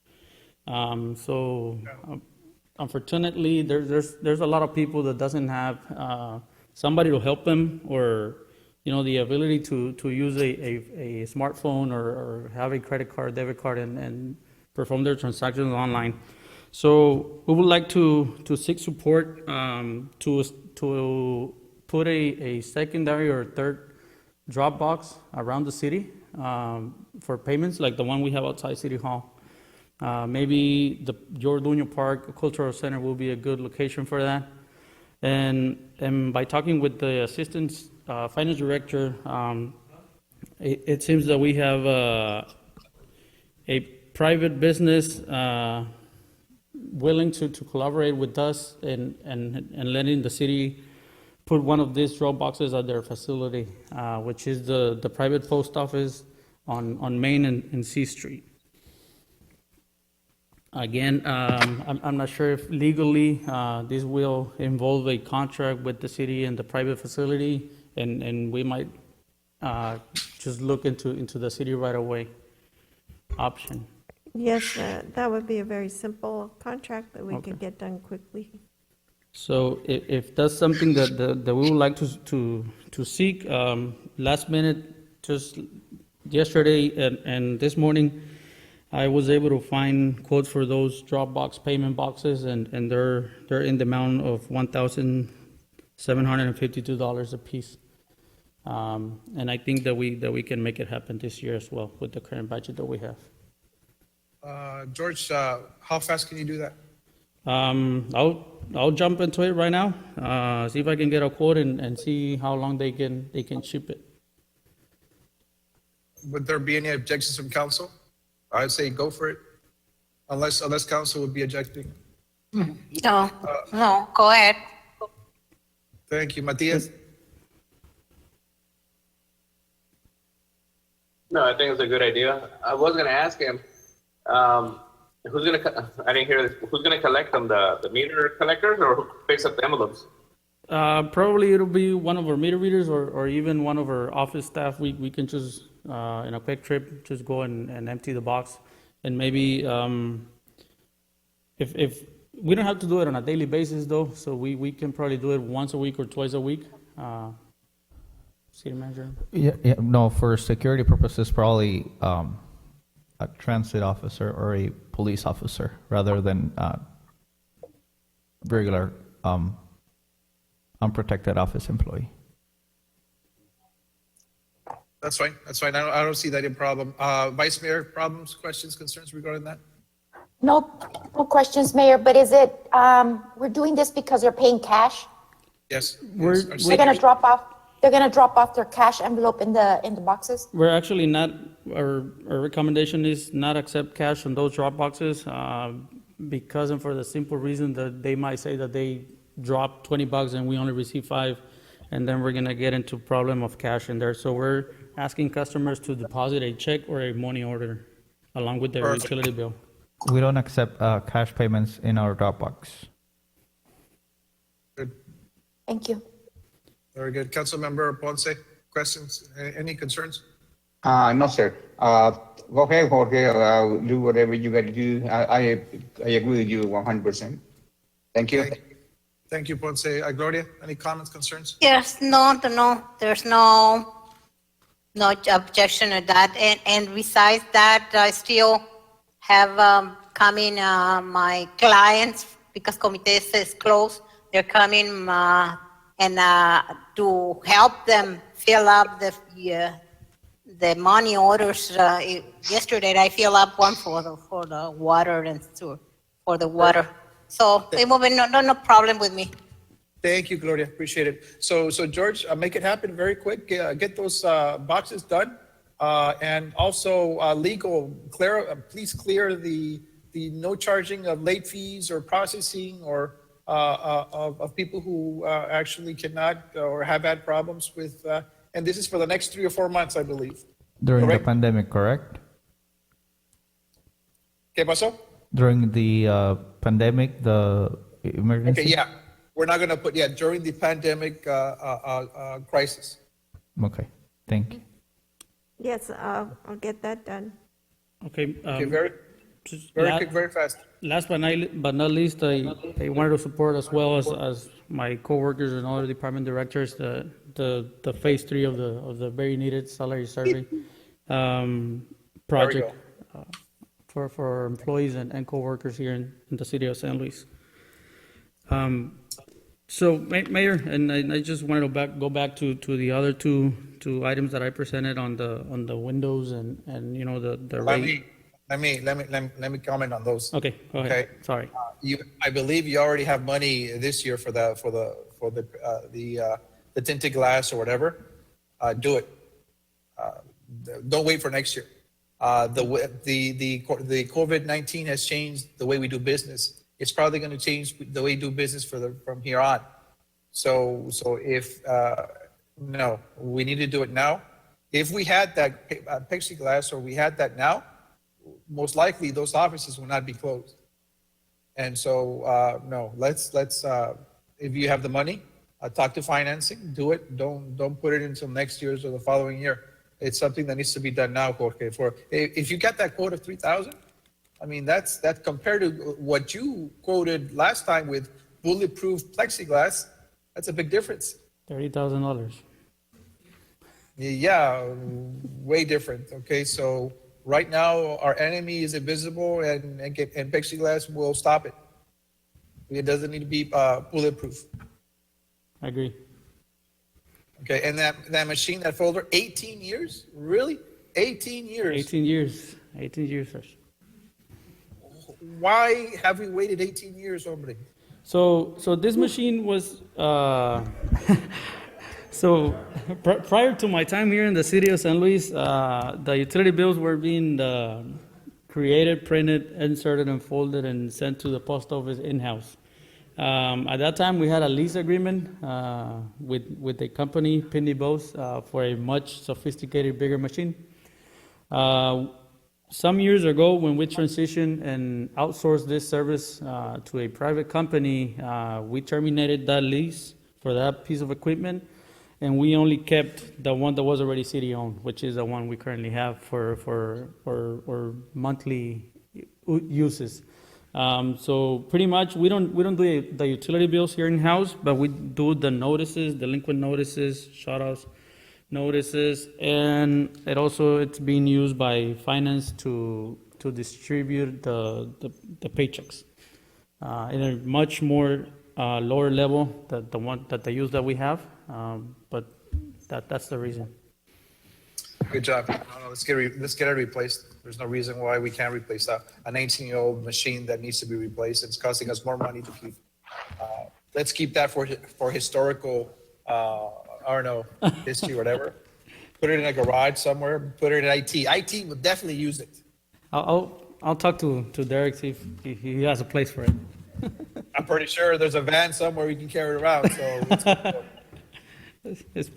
Unfortunately, there's a lot of people that doesn't have somebody to help them or the ability to use a smartphone or have a credit card, debit card, and perform their transactions online. So we would like to seek support to put a secondary or third drop box around the city for payments like the one we have outside City Hall. Maybe the Jorduño Park Cultural Center will be a good location for that. And by talking with the assistant finance director, it seems that we have a private business willing to collaborate with us and letting the city put one of these drop boxes at their facility, which is the private post office on Main and C Street. Again, I'm not sure if legally this will involve a contract with the city and the private facility, and we might just look into the city right away option. Yes, that would be a very simple contract that we could get done quickly. So if that's something that we would like to seek, last minute, just yesterday and this morning, I was able to find quotes for those drop box payment boxes, and they're in the amount of $1,752 a piece. And I think that we can make it happen this year as well with the current budget that we have. George, how fast can you do that? I'll jump into it right now. See if I can get a quote and see how long they can ship it. Would there be any objections from council? I'd say go for it, unless council would be objecting. No, no, go ahead. Thank you. Matias? No, I think it's a good idea. I was gonna ask him, who's gonna, I didn't hear this, who's gonna collect them, the meter collectors, or who picks up the envelopes? Probably it'll be one of our meter readers or even one of our office staff. We can just, in a quick trip, just go and empty the box. And maybe, if we don't have to do it on a daily basis though, so we can probably do it once a week or twice a week. City manager? Yeah, no, for security purposes, probably a transit officer or a police officer rather than regular unprotected office employee. That's fine. That's fine. I don't see that in problem. Vice Mayor, problems, questions, concerns regarding that? No questions, Mayor, but is it, we're doing this because they're paying cash? Yes. We're- Yes. They're gonna drop off their cash envelope in the boxes? We're actually not, our recommendation is not accept cash on those drop boxes, because and for the simple reason that they might say that they dropped $20 and we only receive 5, and then we're gonna get into problem of cash in there. So we're asking customers to deposit a check or a money order along with their Perfect. utility bill. We don't accept cash payments in our Dropbox. Good. Thank you. Very good. Councilmember Ponce, questions, any concerns? No, sir. Go ahead, Jorge, do whatever you got to do. I agree with you 100%. Thank you. Thank you, Ponce. Gloria, any comments, concerns? Yes, no, there's no objection to that. And besides that, I still have coming my clients, because Comites is closed, they're coming and to help them fill up the money orders. Yesterday, I fill up one for the water and sewer, for the water. So they moving, no problem with me. Thank you, Gloria. Appreciate it. So George, make it happen very quick. Get those boxes done. And also legal, please clear the no charging of late fees or processing or of people who actually cannot or have had problems with, and this is for the next 3 or 4 months, I believe. During Correct? the pandemic, correct? ¿Qué pasó? During the pandemic, the emergency? Okay, yeah. We're not going to put, during the pandemic crisis. Okay, thank you. Yes, I'll get that done. Okay. Okay, very just quick, very fast. Last but not least, I wanted to support as well as my coworkers and other department directors the phase 3 of the very needed salary survey project for employees and coworkers here in the city of San Luis. So, Mayor, and I just wanted to go back to the other two items that I presented on the windows and you know the rate. Let me comment on those. Okay, go ahead. Okay. Sorry. I believe you already have money this year for the tinted glass or whatever. Do it. Don't wait for next year. The COVID-19 has changed the way we do business. It's probably going to change the way we do business from here on. So if no, we need to do it now. If we had that plexiglass or we had that now, most likely those offices will not be closed. And so no, let's if you have the money, talk to financing, do it. Don't put it until next year's or the following year. It's something that needs to be done now, Jorge. If you get that quote of 3,000, I mean that's compared to what you quoted last time with bulletproof plexiglass. That's a big difference. $30,000. Yeah, way different. Okay, so right now, our enemy is invisible, and plexiglass will stop it. It doesn't need to be bulletproof. I agree. Okay, and that machine, that folder, 18 years? Really? 18 years? 18 years. 18 years, sir. Why have we waited 18 years, hombre? So this machine was, so prior to my time here in the city of San Luis, the utility bills were being created, printed, inserted, and folded and sent to the post office in-house. At that time, we had a lease agreement with a company, Pitney Bowes, for a much sophisticated, bigger machine. Some years ago, when we transitioned and outsourced this service to a private company, we terminated that lease for that piece of equipment, and we only kept the one that was already city-owned, which is the one we currently have for monthly uses. So pretty much, we don't do the utility bills here in-house, but we do the notices, delinquent notices, shut-offs notices, and it's being used by finance to distribute the paychecks in a much more lower level than the use that we have, but that's the reason. Good job. No, let's get it replaced. There's no reason why we can't replace an 18-year-old machine that needs to be replaced. It's costing us more money to keep. Let's keep that for historical, I don't know, history, whatever. Put it in a garage somewhere. Put it in IT. IT will definitely use it. I'll talk to Derek, see if he has a place for it. I'm pretty sure there's a van somewhere we can carry it around. So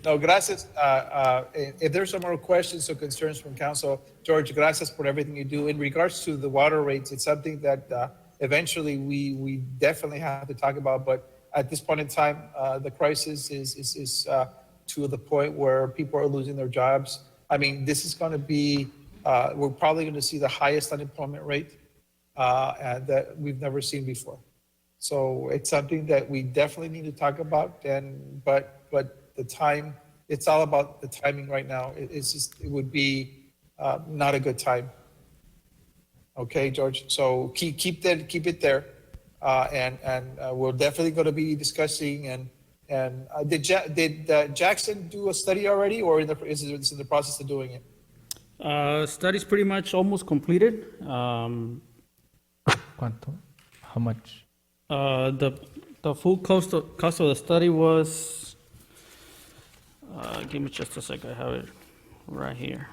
no, gracias. If there's some more questions or concerns from council, George, gracias for everything you do. In regards to the water rates, it's something that eventually we definitely have to talk about. But at this point in time, the crisis is to the point where people are losing their jobs. I mean, this is going to be, we're probably going to see the highest unemployment rate that we've never seen before. So it's something that we definitely need to talk about. But the time, it's all about the timing right now. It would be not a good time. Okay, George. So keep it there, and we're definitely going to be discussing. And did Jackson do a study already, or is it in the process of doing it? Study's pretty much almost completed. ¿Cuánto? How much? The full cost of the study was. Give me just a sec. I have it right here.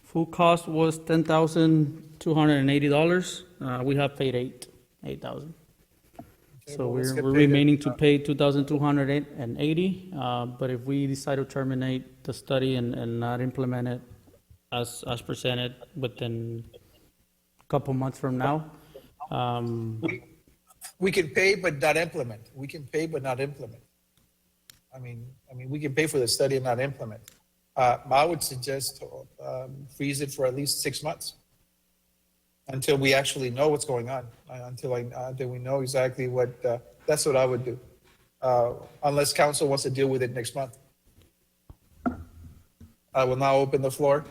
Full cost was $10,280. We have paid $8,000. So we're remaining to pay $2,280. But if we decide to terminate the study and not implement it as presented within a couple months from now, we can pay but not implement. We can pay but not implement. I mean, we can pay for the study and not implement. I would suggest freeze it for at least 6 months until we actually know what's going on. Until we know exactly what. That's what I would do, unless council wants to deal with it next month. I will now open the floor.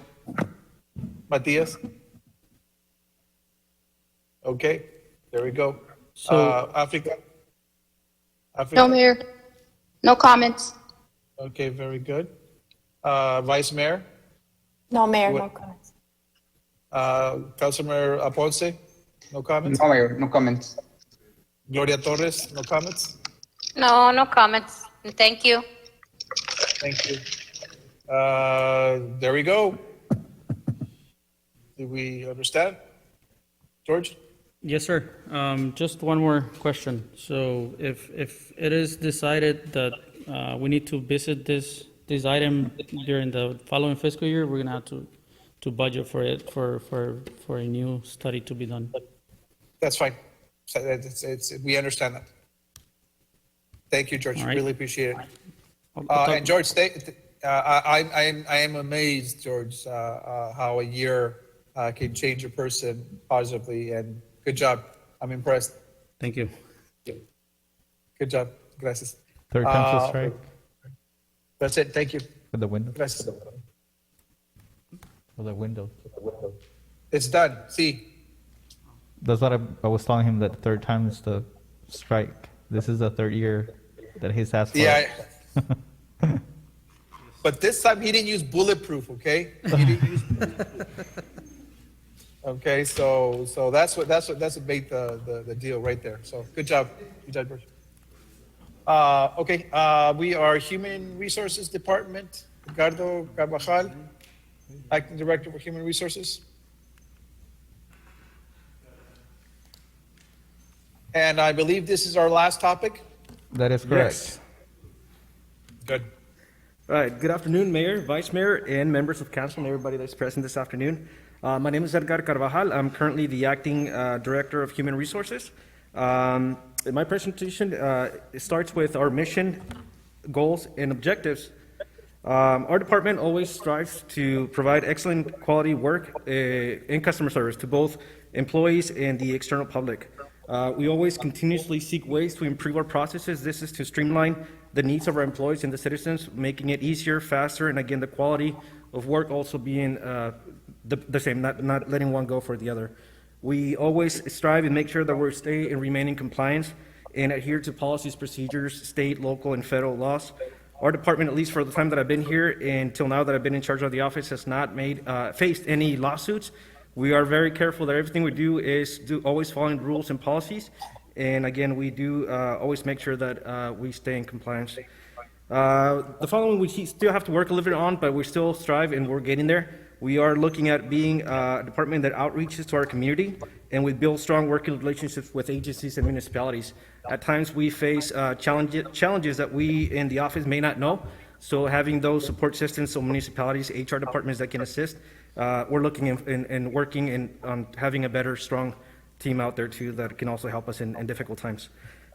Matias. Okay, there we go. So- Africa. No, Mayor. No comments. Okay, very good. Vice Mayor, No, Mayor, no What- comments. Councilor Aponce, no comments. No, Mayor, no comments. Gloria Torres, no comments. No comments. Thank you. Thank you. There we go. Do we understand? George? Yes, sir. Just one more question. So if it is decided that we need to visit this item during the following fiscal year, we're gonna have to budget for it for a new study to be done. That's fine. So we understand that. Thank you, George. All right. Really appreciate it. I'll talk- And George, I am amazed, George, how a year can change a person positively, and good job. I'm impressed. Thank you. Good job. Gracias. Third time's a strike That's it. Thank you. with the window. Gracias. For the windows. It's done. See, That's what I was telling him, that the third time is the strike. This is the third year that he's asked for. yeah. But this time he didn't use bulletproof, okay? He didn't use Okay, so that's what made the deal right there. So good job, Bruce. Okay, we are Human Resources Department. Ricardo Carvajal, Acting Director for Human Resources. And I believe this is our last topic. That is correct. Yes. Good. All right. Good afternoon, Mayor, Vice Mayor, and members of council, and everybody that's present this afternoon. My name is Edgar Carvajal. I'm currently the Acting Director of Human Resources. My presentation starts with our mission, goals, and objectives. Our department always strives to provide excellent quality work and customer service to both employees and the external public. We always continuously seek ways to improve our processes. This is to streamline the needs of our employees and the citizens, making it easier, faster, and again, the quality of work also being the same, not letting one go for the other. We always strive and make sure that we stay and remain in compliance and adhere to policies, procedures, state, local, and federal laws. Our department, at least for the time that I've been here until now that I've been in charge of the office, has not faced any lawsuits. We are very careful that everything we do is always following rules and policies. And again, we do always make sure that we stay in compliance. The following we still have to work a little bit on, but we still strive and we're getting there. We are looking at being a department that outreaches to our community, and we build strong working relationships with agencies and municipalities. At times we face challenges that we in the office may not know. So having those support systems, so municipalities, HR departments that can assist, we're looking and working on having a better, strong team out there too that can also help us in difficult times.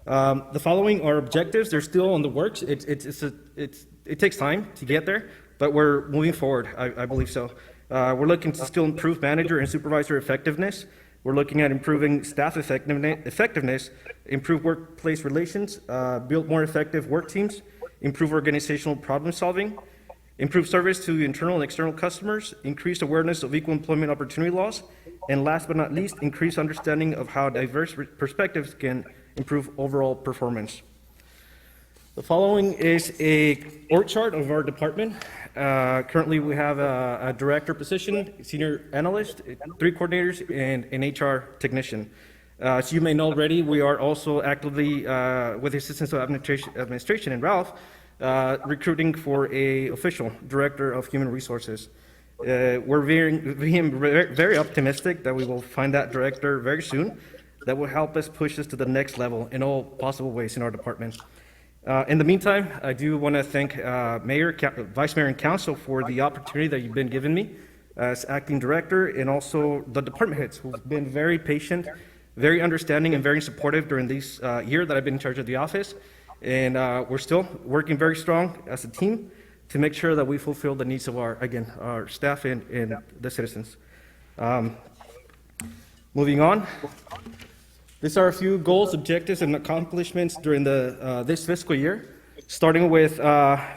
The following are objectives. They're still in the works. It takes time to get there, but we're moving forward. I believe so. We're looking to still improve manager and supervisor effectiveness. We're looking at improving staff effectiveness, improve workplace relations, build more effective work teams, improve organizational problem solving, improve service to internal and external customers, increase awareness of equal employment opportunity laws, and last but not least, increase understanding of how diverse perspectives can improve overall performance. The following is a org chart of our department. Currently, we have a director position, senior analyst, 3 coordinators, and an HR technician. As you may know already, we are also actively, with the assistance of administration and Ralph, recruiting for a official director of human resources. We're very optimistic that we will find that director very soon that will help us push us to the next level in all possible ways in our department. In the meantime, I do want to thank Mayor, Vice Mayor, and Council for the opportunity that you've been giving me as acting director, and also the department heads who've been very patient, very understanding, and very supportive during this year that I've been in charge of the office. And we're still working very strong as a team to make sure that we fulfill the needs of our staff and the citizens. Moving on. These are a few goals, objectives, and accomplishments during this fiscal year, starting with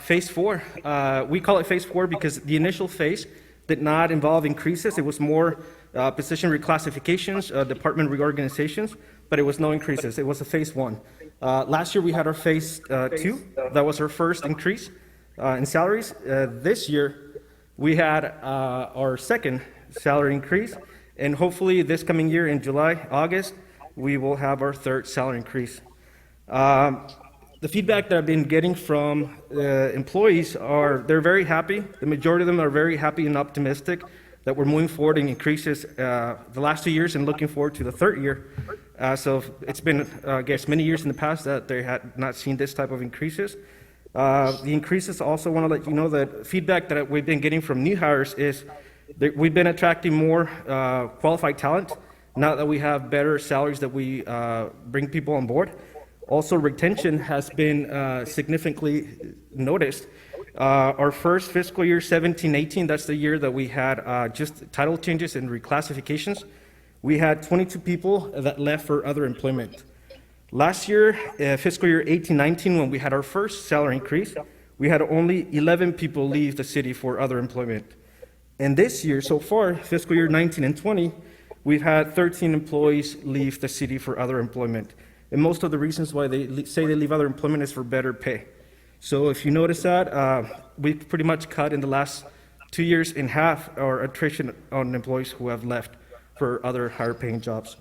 Phase 4. We call it Phase 4 because the initial phase did not involve increases. It was more position reclassifications, department reorganizations, but it was no increases. It was a Phase 1. Last year, we had our Phase 2. That was our first increase in salaries. This year, we had our second salary increase, and hopefully this coming year in July, August, we will have our third salary increase. The feedback that I've been getting from employees they're very happy. The majority of them are very happy and optimistic that we're moving forward in increases the last 2 years and looking forward to the third year. So it's been, I guess, many years in the past that they had not seen this type of increases. The increases, also want to let you know that feedback that we've been getting from new hires is that we've been attracting more qualified talent now that we have better salaries that we bring people on board. Also, retention has been significantly noticed. Our first fiscal year, 17-18, that's the year that we had just title changes and reclassifications. We had 22 people that left for other employment. Last year, fiscal year 18-19, when we had our first salary increase, we had only 11 people leave the city for other employment. And this year, so far, fiscal year 19 and 20, we've had 13 employees leave the city for other employment. And most of the reasons why they say they leave other employment is for better pay. So if you notice that, we pretty much cut in the last 2 years in half our attrition on employees who have left for other higher paying jobs.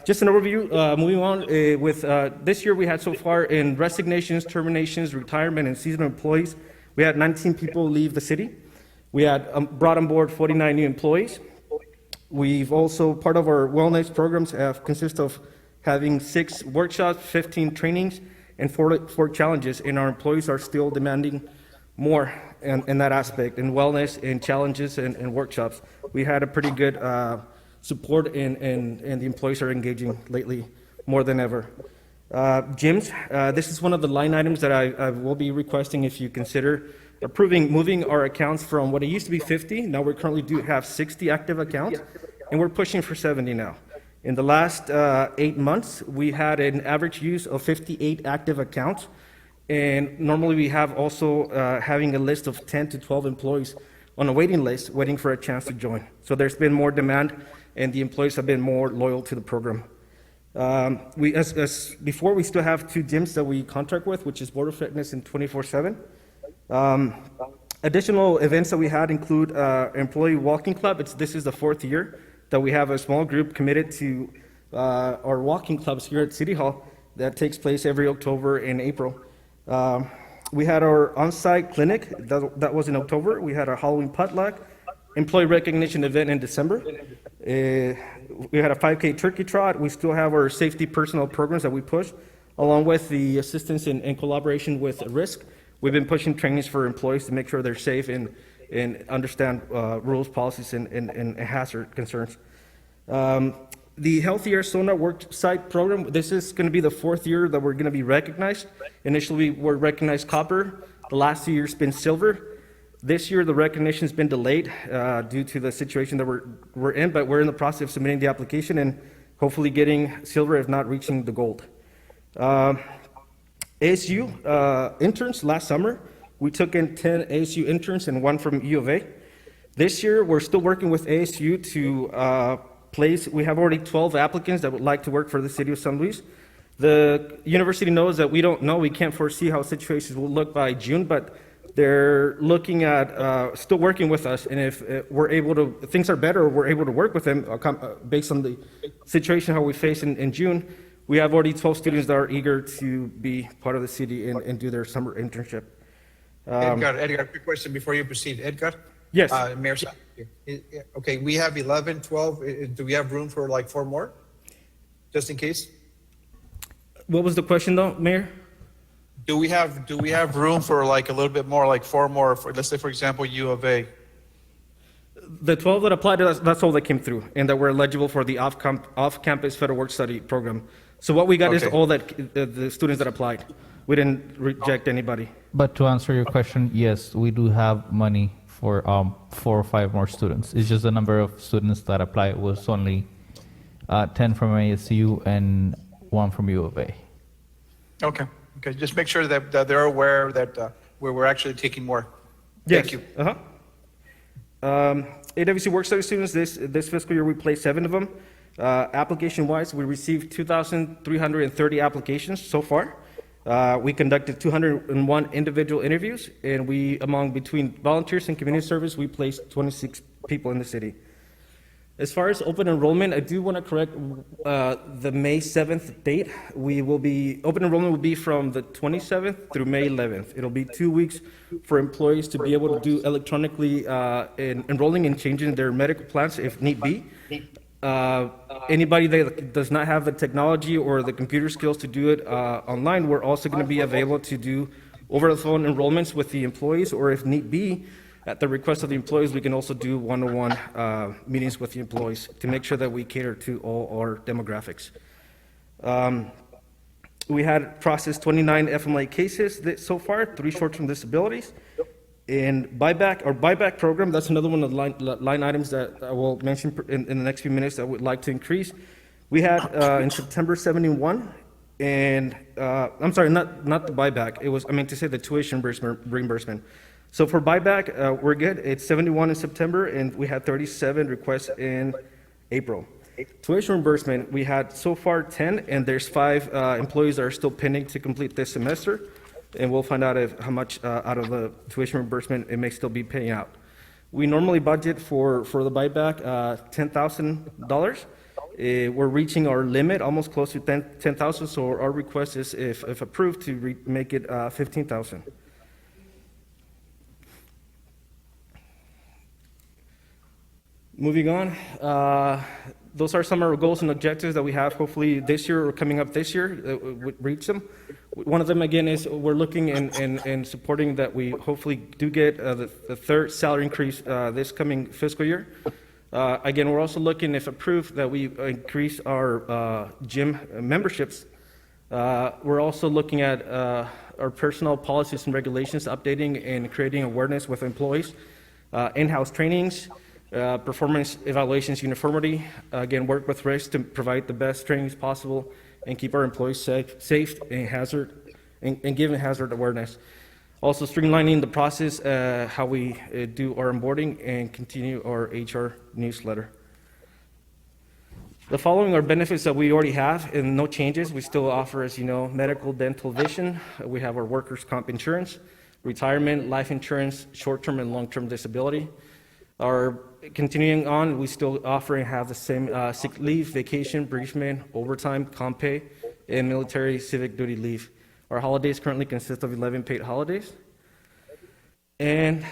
Just an overview, moving on with this year we had so far in resignations, terminations, retirement, and seasonal employees, we had 19 people leave the city. We had brought on board 49 new employees. We've also, part of our wellness programs have consist of having 6 workshops, 15 trainings, and 4 challenges, and our employees are still demanding more in that aspect, in wellness, in challenges, and workshops. We had a pretty good support, and the employees are engaging lately more than ever. Gyms, this is one of the line items that I will be requesting if you consider approving moving our accounts from what it used to be 50, now we currently do have 60 active accounts, and we're pushing for 70 now. In the last 8 months, we had an average use of 58 active accounts, and normally we have also having a list of 10 to 12 employees on a waiting list waiting for a chance to join. So there's been more demand, and the employees have been more loyal to the program. As before, we still have 2 gyms that we contract with, which is Border Fitness and 24/7. Additional events that we had include employee walking club. This is the 4th year that we have a small group committed to our walking clubs here at City Hall that takes place every October and April. We had our on-site clinic, that was in October. We had our Halloween potluck, employee recognition event in December. We had a 5K turkey trot. We still have our safety personnel programs that we push, along with the assistance in collaboration with RISC. We've been pushing trainings for employees to make sure they're safe and understand rules, policies, and hazard concerns. The Healthy Arizona Worksite Program, this is going to be the 4th year that we're going to be recognized. Initially, we're recognized copper. The last 2 years been silver. This year, the recognition's been delayed due to the situation that we're in, but we're in the process of submitting the application and hopefully getting silver, if not reaching the gold. ASU interns last summer, we took in 10 ASU interns and 1 from U of A. This year, we're still working with ASU to place, we have already 12 applicants that would like to work for the city of San Luis. The university knows that we don't know, we can't foresee how situations will look by June, but they're looking at still working with us, and if we're able to, if things are better, we're able to work with them based on the situation how we face in June. We have already 12 students that are eager to be part of the city and do their summer internship. Edgar, quick question before you proceed. Edgar? Yes. Mayor, okay, we have 11, 12. Do we have room for like 4 more? Just in case? What was the question though, Mayor? Do we have room for like a little bit more, like 4 more, for, let's say, for example, U of A? The 12 that applied to us, that's all that came through, and that were eligible for the off-campus federal work study program. So what we got is all that the students that applied. We didn't reject anybody. But to answer your question, yes, we do have money for 4 or 5 more students. It's just the number of students that applied was only 10 from ASU and 1 from U of A. Okay, just make sure that they're aware that we're actually taking more. Yes. Thank you. AWC work study students, this fiscal year we placed 7 of them. Application-wise, we received 2,330 applications so far. We conducted 201 individual interviews, and between volunteers and community service, we placed 26 people in the city. As far as open enrollment, I do want to correct the May 7th date. Open enrollment will be from the 27th through May 11th. It'll be 2 weeks for employees to be able to do electronically enrolling and changing their medical plans if need be. Anybody that does not have the technology or the computer skills to do it online, we're also going to be available to do over-the-phone enrollments with the employees, or if need be, at the request of the employees, we can also do one-on-one meetings with the employees to make sure that we cater to all our demographics. We had processed 29 FMLA cases so far, 3 short-term disabilities. And buyback program, that's another one of the line items that I will mention in the next few minutes that I would like to increase. We had in September 71, and I'm sorry, not the buyback. I meant to say the tuition reimbursement. So for buyback, we're good. It's 71 in September, and we had 37 requests in April. Tuition reimbursement, we had so far 10, and there's 5 employees that are still pending to complete this semester, and we'll find out how much out of the tuition reimbursement it may still be paying out. We normally budget for the buyback $10,000. We're reaching our limit, almost close to 10,000, so our request is, if approved, to make it 15,000. Moving on, those are some of our goals and objectives that we have. Hopefully this year or coming up this year, we reach them. One of them, again, is we're looking and supporting that we hopefully do get the 3rd salary increase this coming fiscal year. Again, we're also looking, if approved, that we increase our gym memberships. We're also looking at our personnel policies and regulations, updating and creating awareness with employees, in-house trainings, performance evaluations, uniformity. Again, work with risk to provide the best trainings possible and keep our employees safe and giving hazard awareness. Also streamlining the process, how we do our onboarding and continue our HR newsletter. The following are benefits that we already have and no changes. We still offer, as you know, medical, dental, vision. We have our workers' comp insurance, retirement, life insurance, short-term and long-term disability. Continuing on, we still offer and have the same sick leave, vacation, bereavement, overtime, comp pay, and military civic duty leave. Our holidays currently consist of 11 paid holidays. And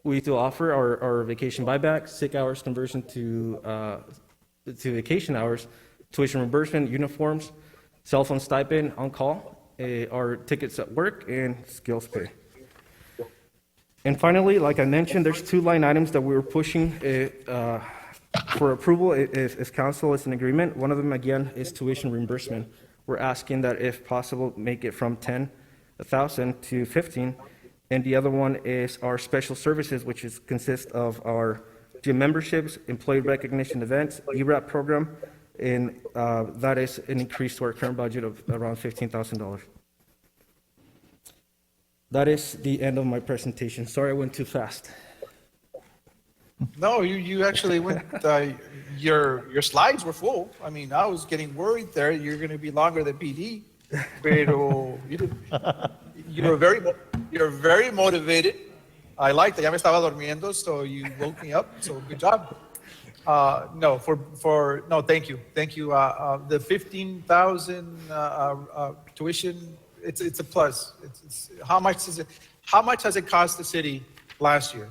we do offer our vacation buyback, sick hours conversion to vacation hours, tuition reimbursement, uniforms, cell phone stipend on call, our tickets at work, and skills pay. And finally, like I mentioned, there's 2 line items that we were pushing for approval if council is in agreement. One of them, again, is tuition reimbursement. We're asking that, if possible, make it from 10,000 to 15. And the other one is our special services, which consists of our gym memberships, employee recognition events, ERAP program, and that is an increase to our current budget of around $15,000. That is the end of my presentation. Sorry I went too fast. No, you actually went, your slides were full. I mean, I was getting worried there. You're going to be longer than PD. Pero you're very motivated. I liked it. Ya me estaba durmiendo, so you woke me up. So good job. No, no, thank you. Thank you. The 15,000 tuition, it's a plus. How much has it cost the city last year?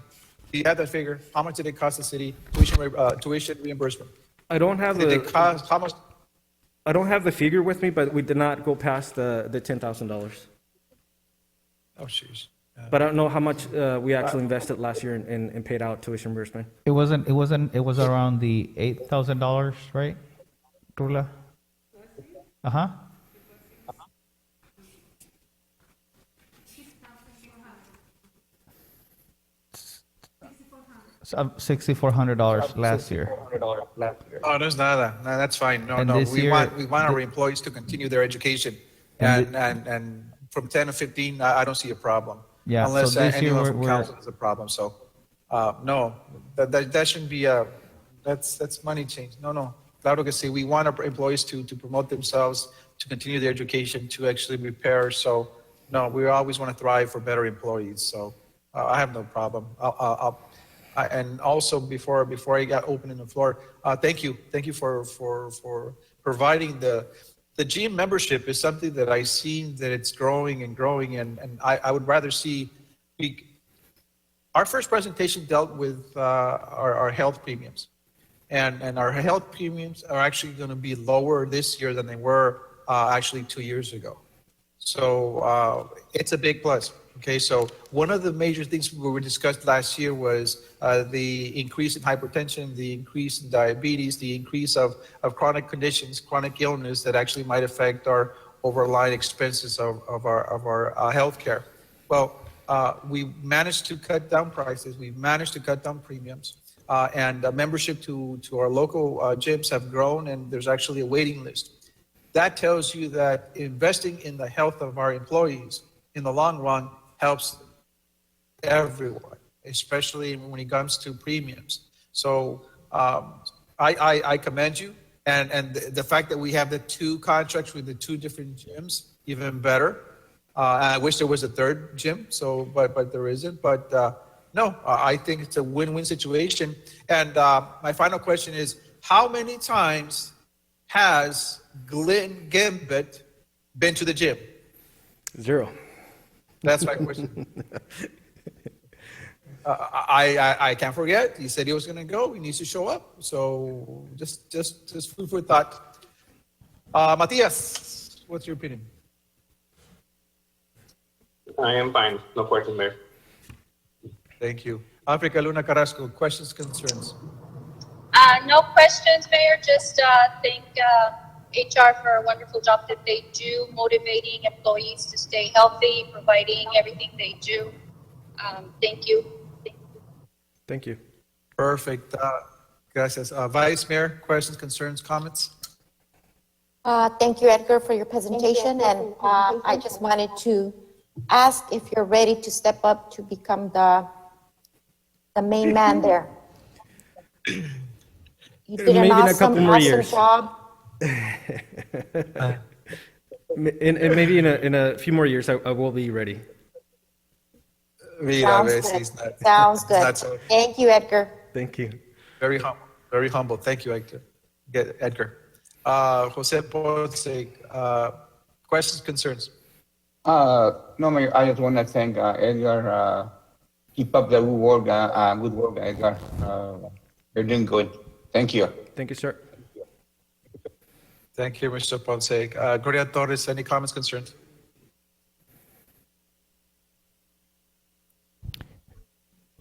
Do you have that figure? How much did it cost the city tuition reimbursement? I don't have How much? I don't have the figure with me, but we did not go past the $10,000. Oh, jeez. But I don't know how much we actually invested last year and paid out tuition reimbursement. It was around the $8,000, right, Rula? Uh-huh. $6,400 last year. Oh, there's nada. No, that's fine. No, And no. this We year- want our employees to continue their education. And from 10 to 15, I don't see a problem. Yeah, so Unless this year anyone from we're- council has a problem. So, no, that shouldn't be that's money change. No. Claro que sí. We want our employees to promote themselves, to continue their education, to actually prepare. So, no, we always want to thrive for better employees. So, I have no problem. And also, before I got open in the floor, thank you for providing the gym membership is something that I see that it's growing and growing, and I would rather see. Our first presentation dealt with our health premiums, and our health premiums are actually going to be lower this year than they were actually 2 years ago. So it's a big plus. Okay, so one of the major things we discussed last year was the increase in hypertension, the increase in diabetes, the increase of chronic conditions, chronic illness that actually might affect our overall expenses of our healthcare. Well, we managed to cut down prices. We managed to cut down premiums, and membership to our local gyms have grown, and there's actually a waiting list. That tells you that investing in the health of our employees in the long run helps everyone, especially when it comes to premiums. So I commend you, and the fact that we have the 2 contracts with the 2 different gyms, even better. I wish there was a third gym, but there isn't. But no, I think it's a win-win situation. And my final question is, how many times has Glenn Gambit been to the gym? 0. That's my question. I can't forget. He said he was going to go. He needs to show up. So just food for thought. Matias, what's your opinion? I am fine. No question, Mayor. Thank you. Africa Luna Carrasco, questions, concerns? No questions, Mayor. Just thank HR for a wonderful job that they do, motivating employees to stay healthy, providing everything they do. Thank you. Thank you. Perfect. Gracias. Vice Mayor, questions, concerns, comments? Thank you, Edgar, for your presentation. And I just wanted to ask if you're ready to step up to become the main man there. You did Maybe an in a awesome, couple more awesome years. job. And maybe in a few more years, I will be ready. Mira, Sounds ves, good. he's not- Sounds he's not good. so- Thank you, Edgar. Thank you. Very humble. Very humble. Thank you, Edgar. Edgar. Jose Ponce, questions, concerns? No, Mayor, I just want to thank Edgar. Keep up the good work, Edgar. You're doing good. Thank you. Thank you, sir. Thank you, Mr. Ponce. Gloria Torres, any comments, concerns?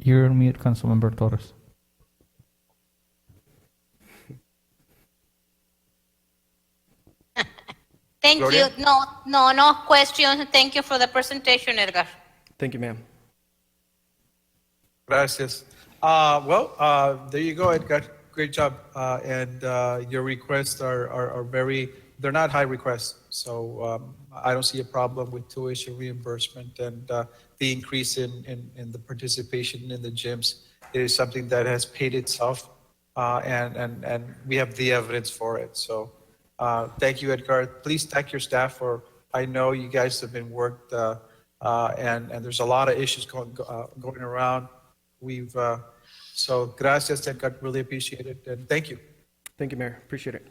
You're on mute, Councilmember Torres. Thank Gloria? you. No questions. Thank you for the presentation, Edgar. Thank you, ma'am. Gracias. There you go, Edgar. Great job. And your requests are very, they're not high requests. So I don't see a problem with tuition reimbursement and the increase in the participation in the gyms. It is something that has paid itself, and we have the evidence for it. So thank you, Edgar. Please thank your staff for, I know you guys have been worked, and there's a lot of issues going around. So gracias, Edgar, really appreciate it, and thank you. Thank you, Mayor. Appreciate it.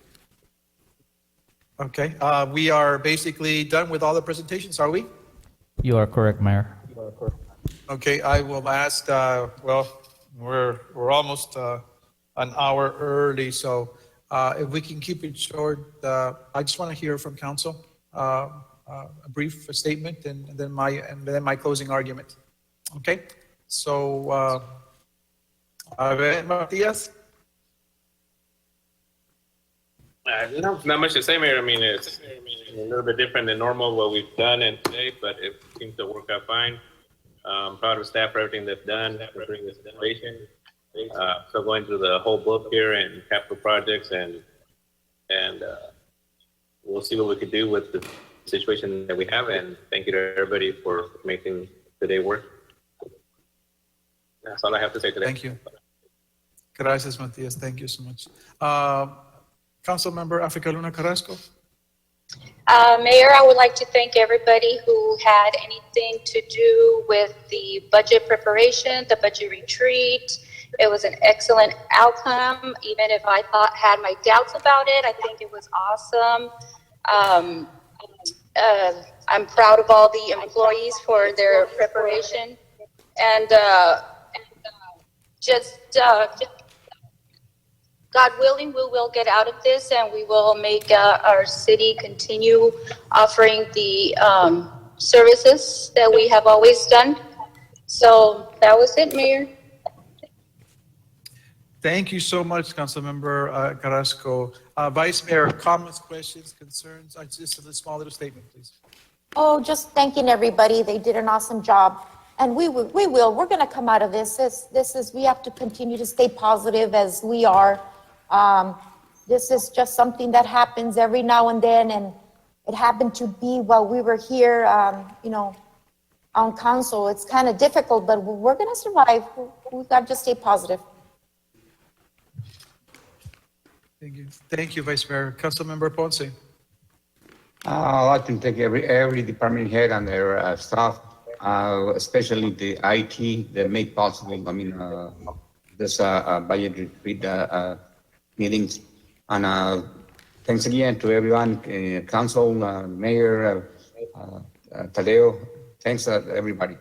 Okay, we are basically done with all the presentations, are we? You are correct, Mayor. Okay, I will ask, we're almost an hour early, so if we can keep it short, I just want to hear from council, a brief statement and then my closing argument. Okay, so, a ver, Matias? Not much to say, Mayor. I mean, it's a little bit different than normal what we've done and today, but it seems to work out fine. Proud of staff for everything they've done during this generation. So going through the whole book here and capital projects and we'll see what we could do with the situation that we have. And thank you to everybody for making today work. That's all I have to say today. Thank you. Gracias, Matias. Thank you so much. Council Member Africa Luna Carrasco. Mayor, I would like to thank everybody who had anything to do with the budget preparation, the budget retreat. It was an excellent outcome. Even if I had my doubts about it, I think it was awesome. I'm proud of all the employees for their preparation, and God willing, we will get out of this and we will make our city continue offering the services that we have always done. So that was it, Mayor. Thank you so much, Councilmember Carrasco. Vice Mayor, comments, questions, concerns? Just a small little statement, please. Oh, just thanking everybody. They did an awesome job. And we will. We're going to come out of this. We have to continue to stay positive as we are. This is just something that happens every now and then, and it happened to be while we were here. on council. It's kind of difficult, but we're going to survive. We've got to just stay positive. Thank you, Vice Mayor. Councilmember Ponce. I'd like to thank every department head and their staff, especially the IT that made possible, I mean, this budget retreat meetings. And thanks again to everyone, council, mayor, Tadeo. Thanks, everybody.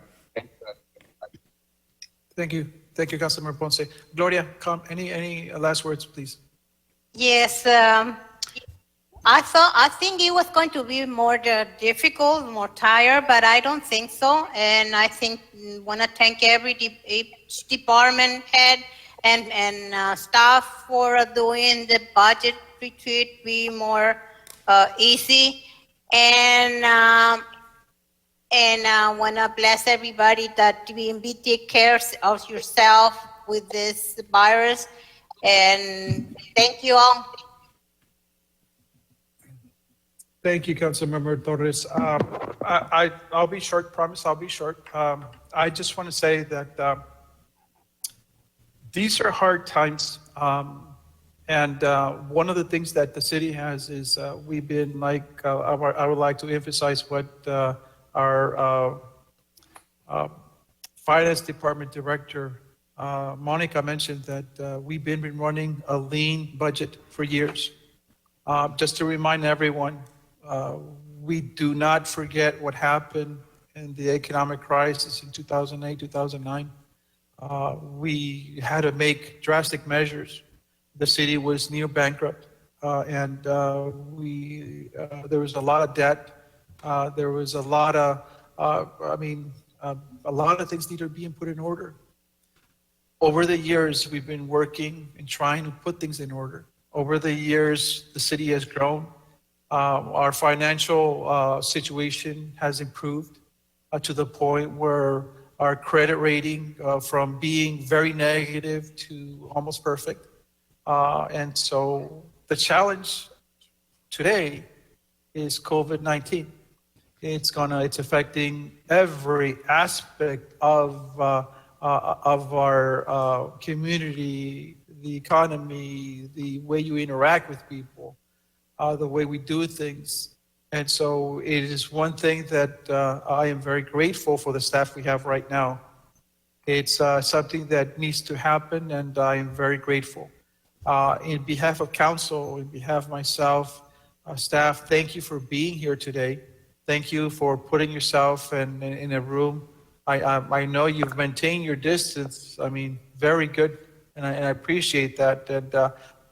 Thank you. Thank you, Councilmember Ponce. Gloria, any last words, please? Yes, I think it was going to be more difficult, more tired, but I don't think so. And I think want to thank each department head and staff for doing the budget retreat be more easy. And I want to bless everybody that be take care of yourself with this virus. And thank you all. Thank you, Councilmember Torres. I'll be short, promise I'll be short. I just want to say that these are hard times. And one of the things that the city has is we've been like, I would like to emphasize what our finance department director, Monica, mentioned, that we've been running a lean budget for years. Just to remind everyone, we do not forget what happened in the economic crisis in 2008, 2009. We had to make drastic measures. The city was near bankrupt, and there was a lot of debt. There was a lot of, a lot of things needed being put in order. Over the years, we've been working and trying to put things in order. Over the years, the city has grown. Our financial situation has improved to the point where our credit rating from being very negative to almost perfect. And so the challenge today is COVID-19. It's affecting every aspect of our community, the economy, the way you interact with people, the way we do things. And so it is one thing that I am very grateful for the staff we have right now. It's something that needs to happen, and I am very grateful. In behalf of council, in behalf of myself, staff, thank you for being here today. Thank you for putting yourself in a room. I know you've maintained your distance. I mean, very good, and I appreciate that. And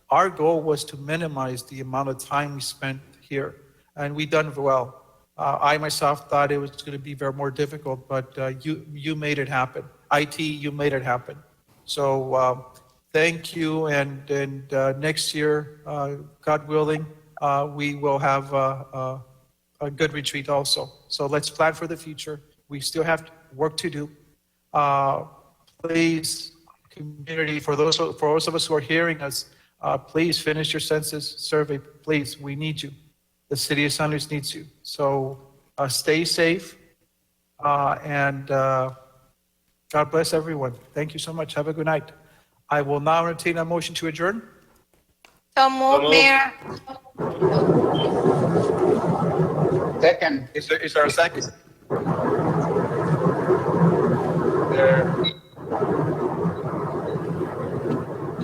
our goal was to minimize the amount of time we spent here, and we done well. I myself thought it was going to be more difficult, but you made it happen. IT, you made it happen. So thank you, and next year, God willing, we will have a good retreat also. So let's plan for the future. We still have work to do. Please, community, for those of us who are hearing us, please finish your census survey. Please, we need you. The city of San Luis needs you. So stay safe, and God bless everyone. Thank you so much. Have a good night. I will now entertain a motion to adjourn. So move, Mayor. Second. Is there a second?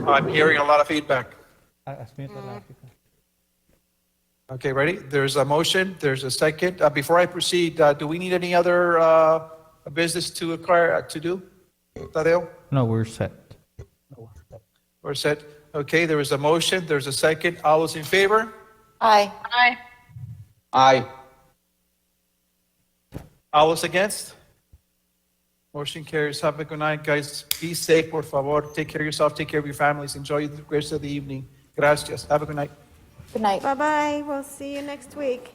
I'm hearing a lot of feedback. Okay, ready? There's a motion, there's a second. Before I proceed, do we need any other business to do? Tadeo? No, we're set. We're set. Okay, there is a motion, there's a second. All those in favor? Aye. Aye. Aye. All those against? Motion carries. Have a good night, guys. Be safe, por favor. Take care of yourself, take care of your families. Enjoy the rest of the evening. Gracias. Have a good night. Good night. Bye-bye. We'll see you next week.